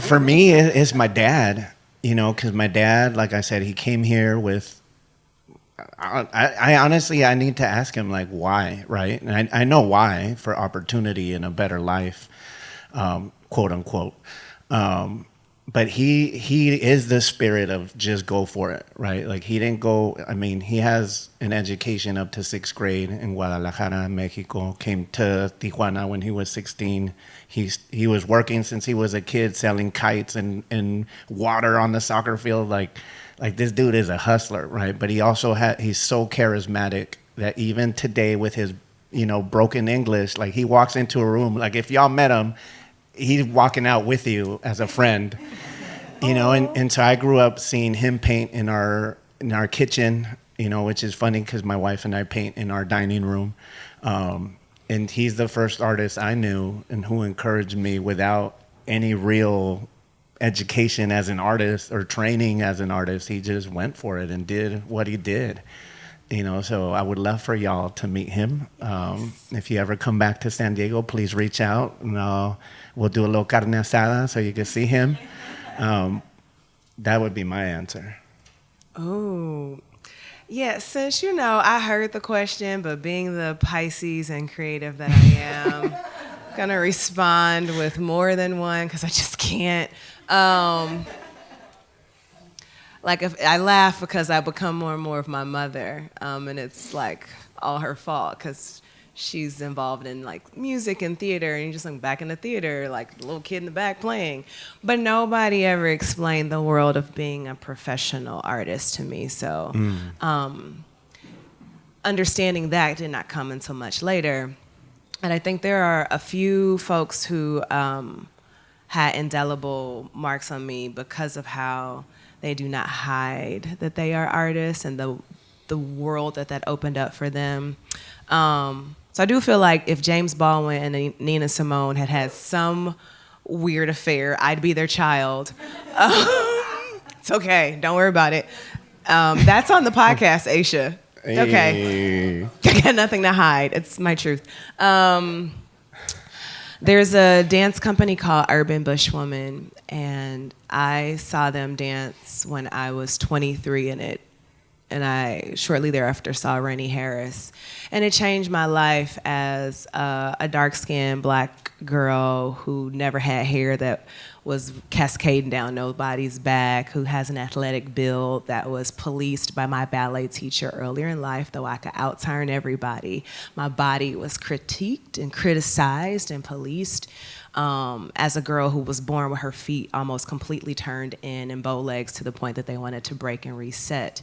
For me, it's my dad, because my dad, like I said, he came here with, I honestly, I need to ask him, like, why, right? And I know why, for opportunity and a better life, quote unquote. But he is the spirit of just go for it, right? Like, he didn't go, he has an education up to 6th grade in Guadalajara, Mexico, came to Tijuana when he was 16. He was working since he was a kid, selling kites and water on the soccer field. Like this dude is a hustler, right? But he also he's so charismatic that even today with his, broken English, like, he walks into a room, like, if y'all met him, he's walking out with you as a friend, and so I grew up seeing him paint in our kitchen, which is funny because my wife and I paint in our dining room. And he's the first artist I knew and who encouraged me without any real education as an artist or training as an artist. He just went for it and did what he did. You know, so I would love for y'all to meet him. If you ever come back to San Diego, please reach out and we'll do a little carne asada so you can see him. That would be my answer. Oh, yeah, since, you know, I heard the question, but being the Pisces and creative that I am, I'm going to respond with more than one because I just can't. Like, if I laugh because I become more and more of my mother, and it's like all her fault because she's involved in like music and theater, and you're just like back in the theater, like a little kid in the back playing. But nobody ever explained the world of being a professional artist to me. So understanding that did not come until much later. And I think there are a few folks who had indelible marks on me because of how they do not hide that they are artists and the world that opened up for them. So I do feel like if James Baldwin and Nina Simone had some weird affair, I'd be their child. It's okay. Don't worry about it. That's on the podcast, Aysha. Okay. I got nothing to hide. It's my truth. There's a dance company called Urban Bushwoman, and I saw them dance when I was 23 in it. And I shortly thereafter saw Rennie Harris. And it changed my life as a dark-skinned black girl who never had hair that was cascading down nobody's back, who has an athletic build that was policed by my ballet teacher earlier in life, though I could out-turn everybody. My body was critiqued and criticized and policed as a girl who was born with her feet almost completely turned in and bow legs to the point that they wanted to break and reset.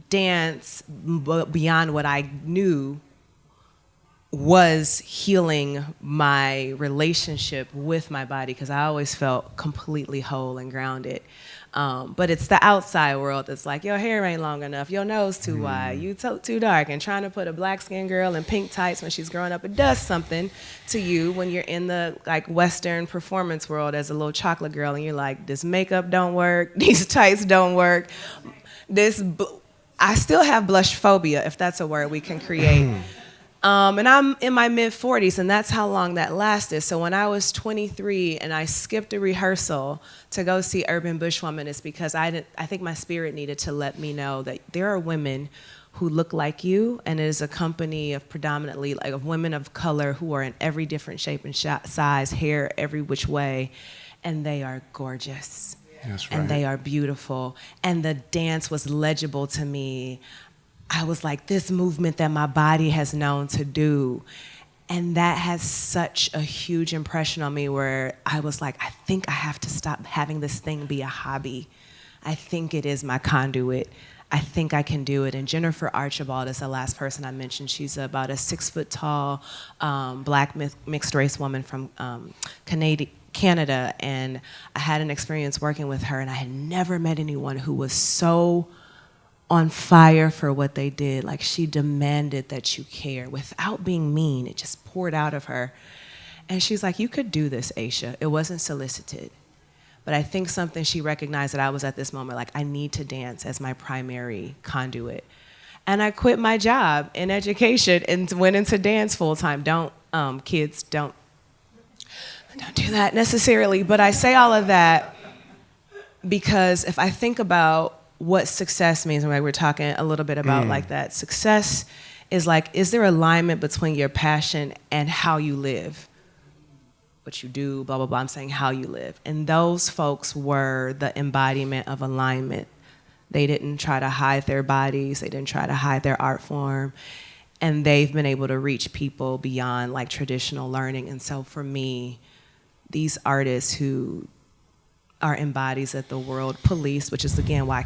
Dance, beyond what I knew, was healing my relationship with my body because I always felt completely whole and grounded. But it's the outside world that's like, your hair ain't long enough, your nose too wide, you too dark, and trying to put a black-skinned girl in pink tights when she's growing up, it does something to you when you're in the like Western performance world as a little chocolate girl, and you're like, this makeup don't work, these tights don't work, I still have blush phobia, if that's a word we can create. And I'm in my mid-40s, and that's how long that lasted. So when I was 23 and I skipped a rehearsal to go see Urban Bushwoman, it's because I think my spirit needed to let me know that there are women who look like you, and it is a company of predominantly like of women of color who are in every different shape and size, hair every which way, and they are gorgeous. That's right. And they are beautiful. And the dance was legible to me. I was like, this movement that my body has known to do. And that has such a huge impression on me where I was like, I think I have to stop having this thing be a hobby. I think it is my conduit. I think I can do it. And Jennifer Archibald is the last person I mentioned. She's about a 6 foot tall black mixed race woman from Canada, and I had an experience working with her, and I had never met anyone who was so on fire for what they did. Like, she demanded that you care without being mean. It just poured out of her. And she's like, you could do this, Aysha. It wasn't solicited. But I think something she recognized that I was at this moment, like, I need to dance as my primary conduit. And I quit my job in education and went into dance full time. Kids, don't do that necessarily, but I say all of that because if I think about what success means, and we're talking a little bit about like that, success is like, is there alignment between your passion and how you live? What you do, blah, blah, blah, I'm saying how you live. And those folks were the embodiment of alignment. They didn't try to hide their bodies, they didn't try to hide their art form, and they've been able to reach people beyond like traditional learning. And so for me, these artists who are embodies that the world police, which is again why I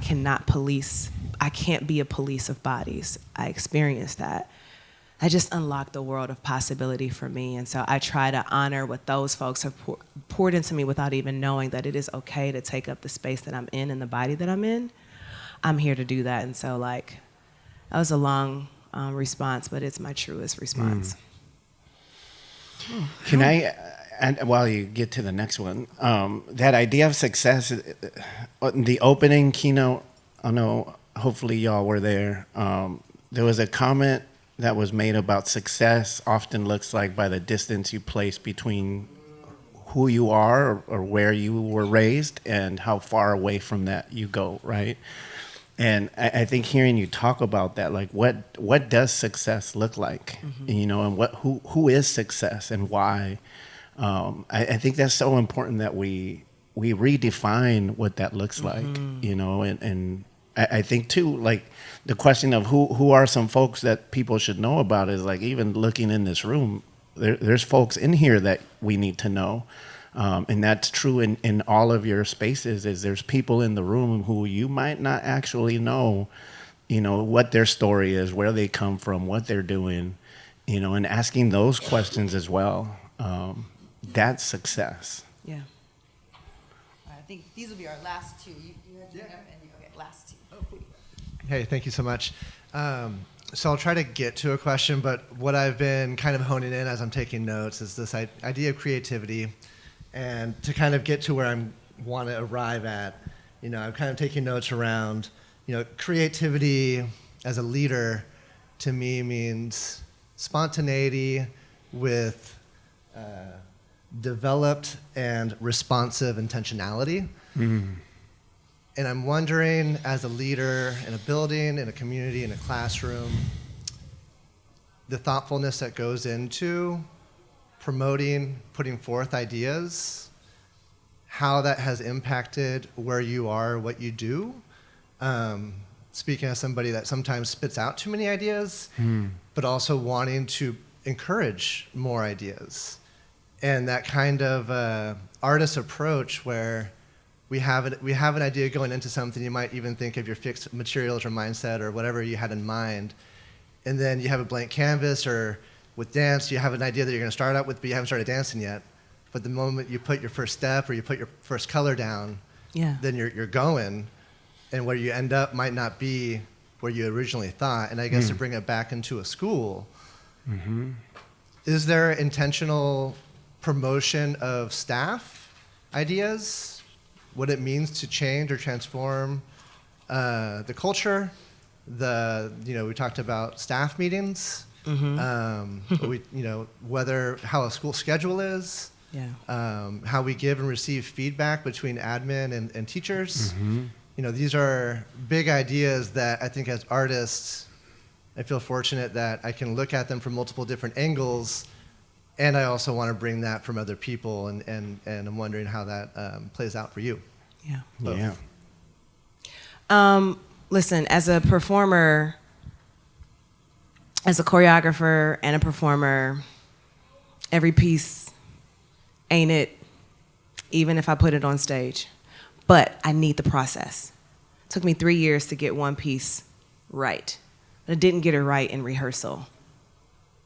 can't be a police of bodies. I experienced that. I just unlocked the world of possibility for me. And so I try to honor what those folks have poured into me without even knowing that it is okay to take up the space that I'm in and the body that I'm in. I'm here to do that. And so like, that was a long response, but it's my truest response. Can I, and while you get to the next one, that idea of success, the opening keynote, I know hopefully y'all were there. There was a comment that was made about success often looks like by the distance you place between who you are or where you were raised and how far away from that you go, right? And I think hearing you talk about that, like what does success look like, you know, and who is success and why? I think that's so important that we redefine what that looks like, you know, and I think too, like the question of who are some folks that people should know about is like, even looking in this room, there's folks in here that we need to know. And that's true in all of your spaces, is there's people in the room who you might not actually know, you know, what their story is, where they come from, what they're doing, you know, and asking those questions as well. That's success. Yeah. I think these will be our last two. You had to okay, last two. Hey, thank you so much. So I'll try to get to a question, but what I've been kind of honing in as I'm taking notes is this idea of creativity. And to kind of get to where I want to arrive at, you know, I'm kind of taking notes around, you know, creativity as a leader to me means spontaneity with developed and responsive intentionality. And I'm wondering, as a leader in a building, in a community, in a classroom, the thoughtfulness that goes into promoting, putting forth ideas, how that has impacted where you are, what you do. Speaking as somebody that sometimes spits out too many ideas, but also wanting to encourage more ideas. And that kind of artist approach where we have an idea going into something, you might even think of your fixed materials or mindset or whatever you had in mind, and then you have a blank canvas, or with dance, you have an idea that you're going to start out with, but you haven't started dancing yet. But the moment you put your first step or you put your first color down, then you're going, and where you end up might not be where you originally thought. And I guess to bring it back into a school, is there intentional promotion of staff ideas? What it means to change or transform the culture? We talked about staff meetings. How a school schedule is, how we give and receive feedback between admin and teachers. You know, these are big ideas that I think as artists, I feel fortunate that I can look at them from multiple different angles, and I also want to bring that from other people, and I'm wondering how that plays out for you. Listen, as a performer, as a choreographer and a performer, every piece ain't it, even if I put it on stage. But I need the process. It took me 3 years to get one piece right. I didn't get it right in rehearsal.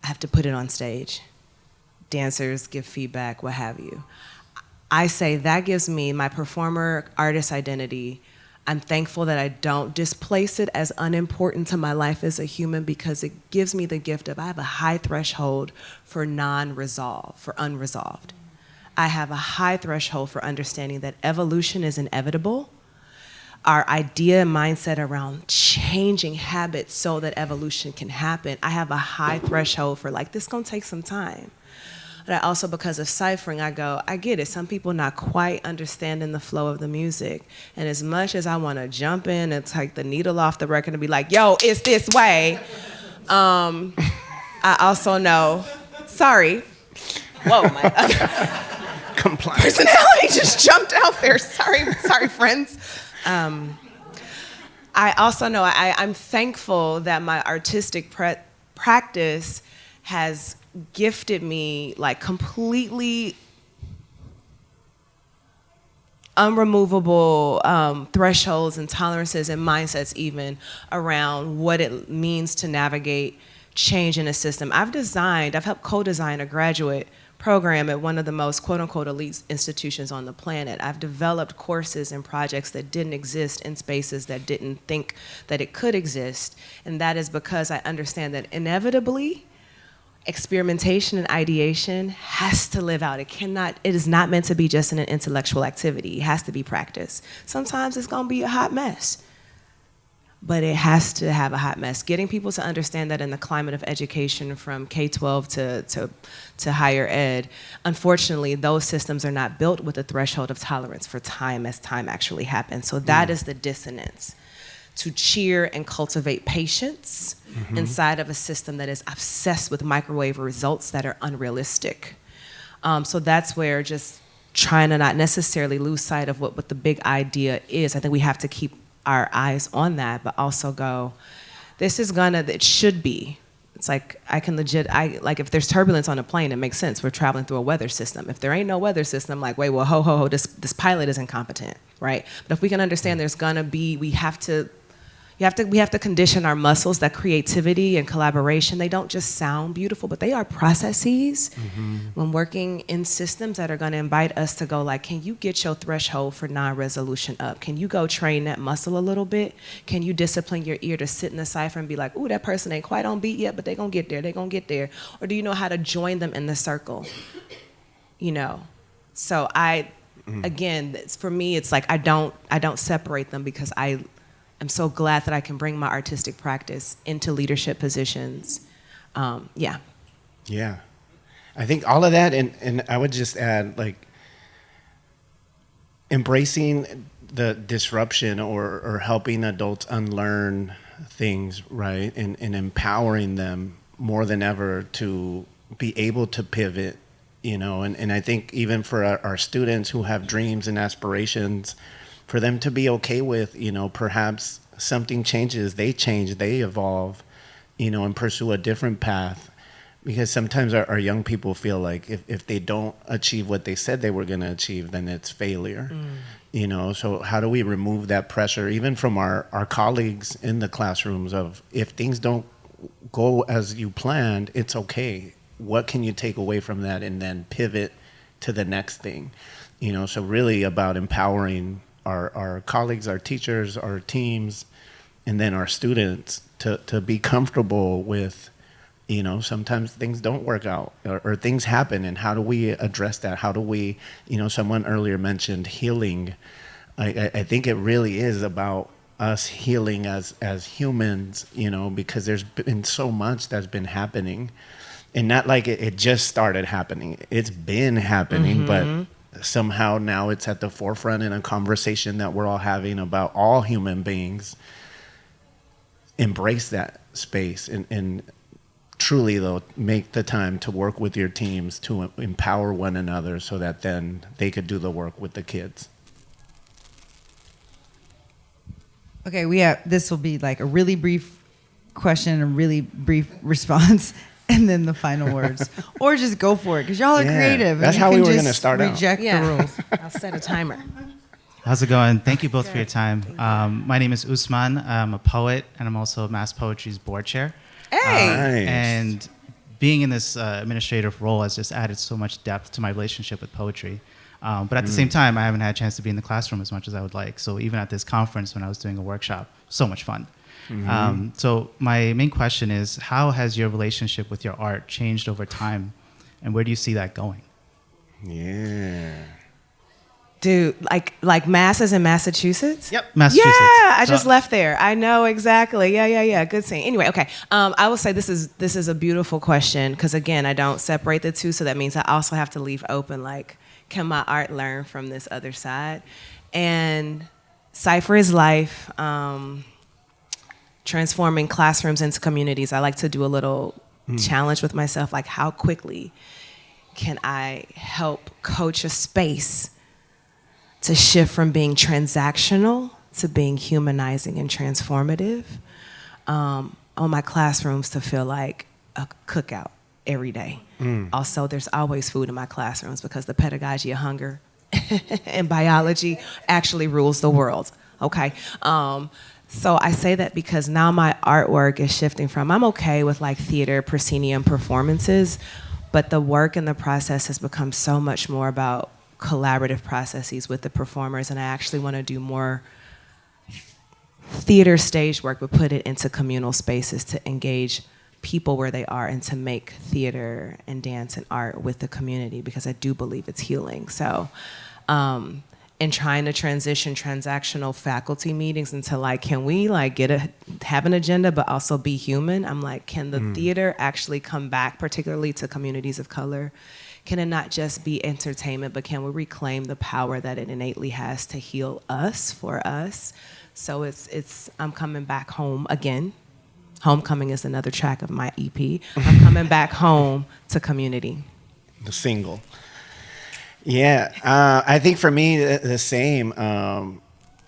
I have to put it on stage. Dancers give feedback, what have you. I say that gives me my performer artist identity. I'm thankful that I don't displace it as unimportant to my life as a human, because it gives me the gift of, I have a high threshold for unresolved. I have a high threshold for understanding that evolution is inevitable. Our idea and mindset around changing habits so that evolution can happen, I have a high threshold for, like, this gonna take some time. But I also, because of ciphering, I get it. Some people not quite understanding the flow of the music. And as much as I want to jump in and take the needle off the record and be like, yo, it's this way, I also know, sorry. Whoa, my personality just jumped out there. Sorry, friends. I also know I'm thankful that my artistic practice has gifted me like completely unremovable thresholds and tolerances and mindsets even around what it means to navigate change in a system. I've helped co-design a graduate program at one of the most quote-unquote elite institutions on the planet. I've developed courses and projects that didn't exist in spaces that didn't think that it could exist, and that is because I understand that inevitably, experimentation and ideation has to live out. It is not meant to be just an intellectual activity. It has to be practice. Sometimes it's gonna be a hot mess, but it has to have a hot mess. Getting people to understand that in the climate of education from K-12 to higher ed, unfortunately, those systems are not built with a threshold of tolerance for time as time actually happens. So that is the dissonance. To cheer and cultivate patience inside of a system that is obsessed with microwave results that are unrealistic. So that's where just trying to not necessarily lose sight of what the big idea is. I think we have to keep our eyes on that, but also go, it should be. It's like, if there's turbulence on a plane, it makes sense. We're traveling through a weather system. If there ain't no weather system, like, wait, well, ho, this pilot is incompetent, right? But if we can understand there's gonna be, we have to condition our muscles, that creativity and collaboration, they don't just sound beautiful, but they are processes when working in systems that are gonna invite us to go like, can you get your threshold for non-resolution up? Can you go train that muscle a little bit? Can you discipline your ear to sit in the cypher and be like, ooh, that person ain't quite on beat yet, but they gonna get there. Or do you know how to join them in the circle? You know, so again, for me, it's like I don't separate them because I'm so glad that I can bring my artistic practice into leadership positions. Yeah. I think all of that, and I would just add, like, embracing the disruption or helping adults unlearn things, right? And empowering them more than ever to be able to pivot, you know? And I think even for our students who have dreams and aspirations, for them to be okay with, you know, perhaps something changes, they change, they evolve, you know, and pursue a different path. Because sometimes our young people feel like if they don't achieve what they said they were going to achieve, then it's failure, you know? So how do we remove that pressure, even from our colleagues in the classrooms, of if things don't go as you planned, it's okay. What can you take away from that and then pivot to the next thing? You know, so really about empowering our colleagues, our teachers, our teams, and then our students to be comfortable with, you know, sometimes things don't work out or things happen, and how do we address that? How do we, you know, someone earlier mentioned healing. I think it really is about us healing as humans, you know, because there's been so much that's been happening, and not like it just started happening. It's been happening, but somehow now it's at the forefront in a conversation that we're all having about all human beings. Embrace that space and truly, though, make the time to work with your teams to empower one another so that then they could do the work with the kids. Okay, this will be like a really brief question, a really brief response, and then the final words. Or just go for it, because y'all are creative. That's how we were going to start out. Reject the rules. I'll set a timer. How's it going? Thank you both for your time. My name is Usman. I'm a poet, and I'm also Mass Poetry's board chair. Hey! Nice. And being in this administrative role has just added so much depth to my relationship with poetry. But at the same time, I haven't had a chance to be in the classroom as much as I would like. So even at this conference, when I was doing a workshop, so much fun. So my main question is, how has your relationship with your art changed over time, and where do you see that going? Yeah. Dude, like Mass is in Massachusetts? Yep, Massachusetts. Yeah, I just left there. I know exactly. Yeah. Good scene. Anyway, okay. I will say this is a beautiful question, because again, I don't separate the two, so that means I also have to leave open, like, can my art learn from this other side? And Cypher is life. Transforming classrooms into communities. I like to do a little challenge with myself, like, how quickly can I help coach a space to shift from being transactional to being humanizing and transformative? On my classrooms to feel like a cookout every day. Also, there's always food in my classrooms, because the pedagogy of hunger and biology actually rules the world, okay? So I say that because now my artwork is shifting from, I'm okay with like theater, proscenium performances, but the work and the process has become so much more about collaborative processes with the performers, and I actually want to do more theater stage work, but put it into communal spaces to engage people where they are and to make theater and dance and art with the community, because I do believe it's healing. So, and trying to transition transactional faculty meetings into like, can we like have an agenda but also be human? I'm like, can the theater actually come back, particularly to communities of color? Can it not just be entertainment, but can we reclaim the power that it innately has to heal us, for us? So I'm coming back home again. Homecoming is another track of my EP. I'm coming back home to community. The single. Yeah, I think for me, the same.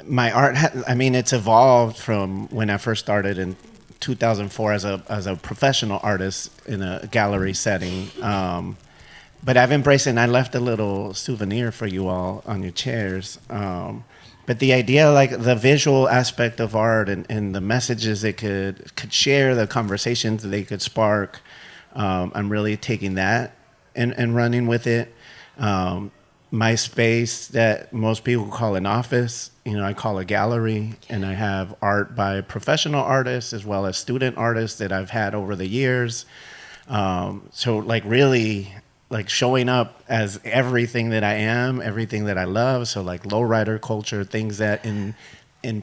My art, it's evolved from when I first started in 2004 as a professional artist in a gallery setting. But I've embraced it, and I left a little souvenir for you all on your chairs. But the idea, like the visual aspect of art and the messages it could share, the conversations that they could spark, I'm really taking that and running with it. My space that most people call an office, I call a gallery, and I have art by professional artists as well as student artists that I've had over the years. So like really like showing up as everything that I am, everything that I love. So like lowrider culture, things that in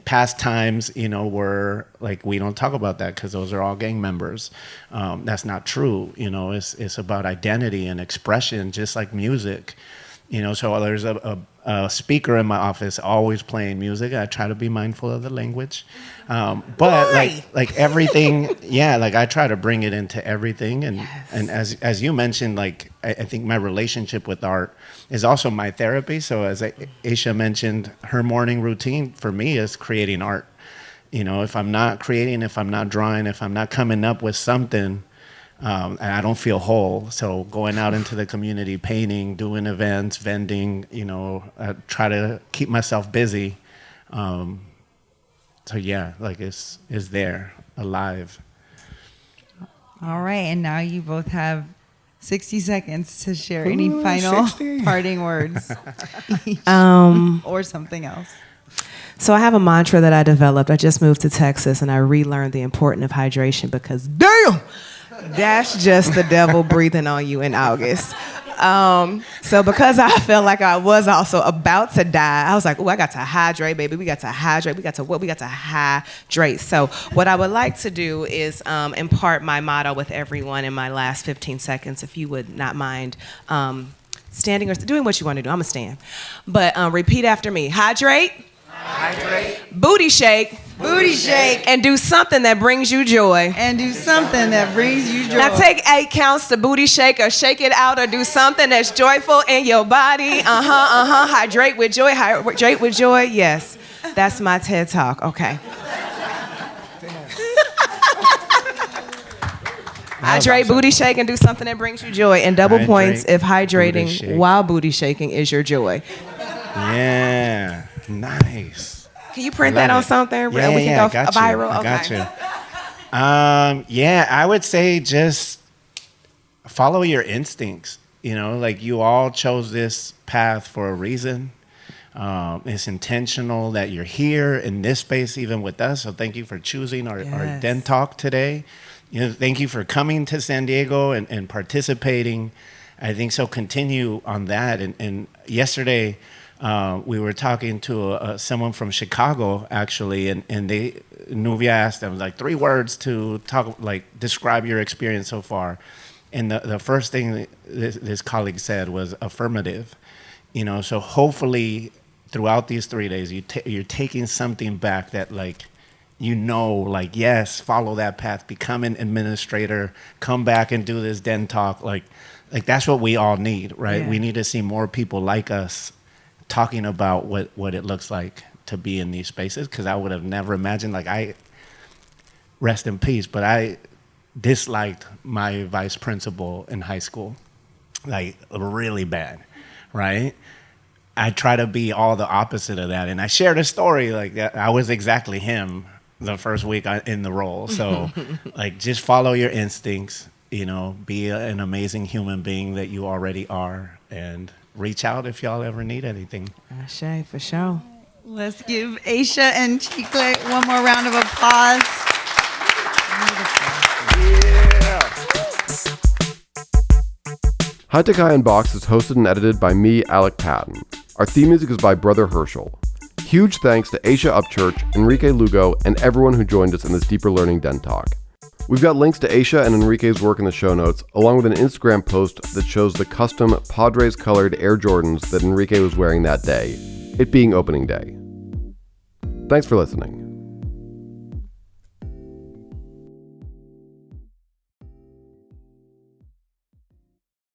past times, were like, we don't talk about that because those are all gang members. That's not true. It's about identity and expression, just like music. So there's a speaker in my office always playing music. I try to be mindful of the language. But like everything, yeah, like I try to bring it into everything. And, yes. and as you mentioned, like, I think my relationship with art is also my therapy. So as Aysha mentioned, her morning routine for me is creating art. If I'm not creating, if I'm not drawing, if I'm not coming up with something, and I don't feel whole. So going out into the community, painting, doing events, vending, I try to keep myself busy. So yeah, like it's there, alive. All right, and now you both have 60 seconds to share any final 60. parting words. Or something else. So I have a mantra that I developed. I just moved to Texas and I relearned the importance of hydration because damn, that's just the devil breathing on you in August. So because I felt like I was also about to die, I was like, oh, I got to hydrate, baby. We got to hydrate. We got to what? We got to hydrate. So what I would like to do is impart my motto with everyone in my last 15 seconds, if you would not mind standing or doing what you want to do. I'm going to stand. But repeat after me. Hydrate. Hydrate. Booty shake. Booty shake. And do something that brings you joy. And do something that brings you joy. Now take 8 counts to booty shake or shake it out or do something that's joyful in your body. Hydrate with joy. Hydrate with joy. Yes. That's my TED Talk. Okay. Hydrate, booty shake, and do something that brings you joy. And double points if hydrating while booty shaking is your joy. Yeah. Nice. Can you print that on something? Yeah, we can go viral. I got you. Yeah, I would say just follow your instincts. Like you all chose this path for a reason. It's intentional that you're here in this space, even with us. So thank you for choosing our Den Talk today. Thank you for coming to San Diego and participating. I think so. Continue on that. And yesterday, we were talking to someone from Chicago, actually, and Nuvia asked them, like, 3 words to describe your experience so far. And the first thing this colleague said was affirmative. So hopefully throughout these 3 days, you're taking something back that, yes, follow that path, become an administrator, come back and do this Den Talk. Like that's what we all need, right? Yeah. We need to see more people like us talking about what it looks like to be in these spaces, because I would have never imagined, I rest in peace, but I disliked my vice principal in high school, really bad, right? I try to be all the opposite of that, and I shared a story like that. I was exactly him the first week in the role, so just follow your instincts, be an amazing human being that you already are, and reach out if y'all ever need anything. Shay, for sure. Let's give Aysha and Chikle one more round of applause. Yeah. High Tech High Unboxed is hosted and edited by me, Alec Patton. Our theme music is by Brother Herschel. Huge thanks to Aysha Upchurch, Enrique Lugo, and everyone who joined us in this Deeper Learning Den Talk. We've got links to Aysha and Enrique's work in the show notes, along with an Instagram post that shows the custom Padres-colored Air Jordans that Enrique was wearing that day, it being opening day. Thanks for listening.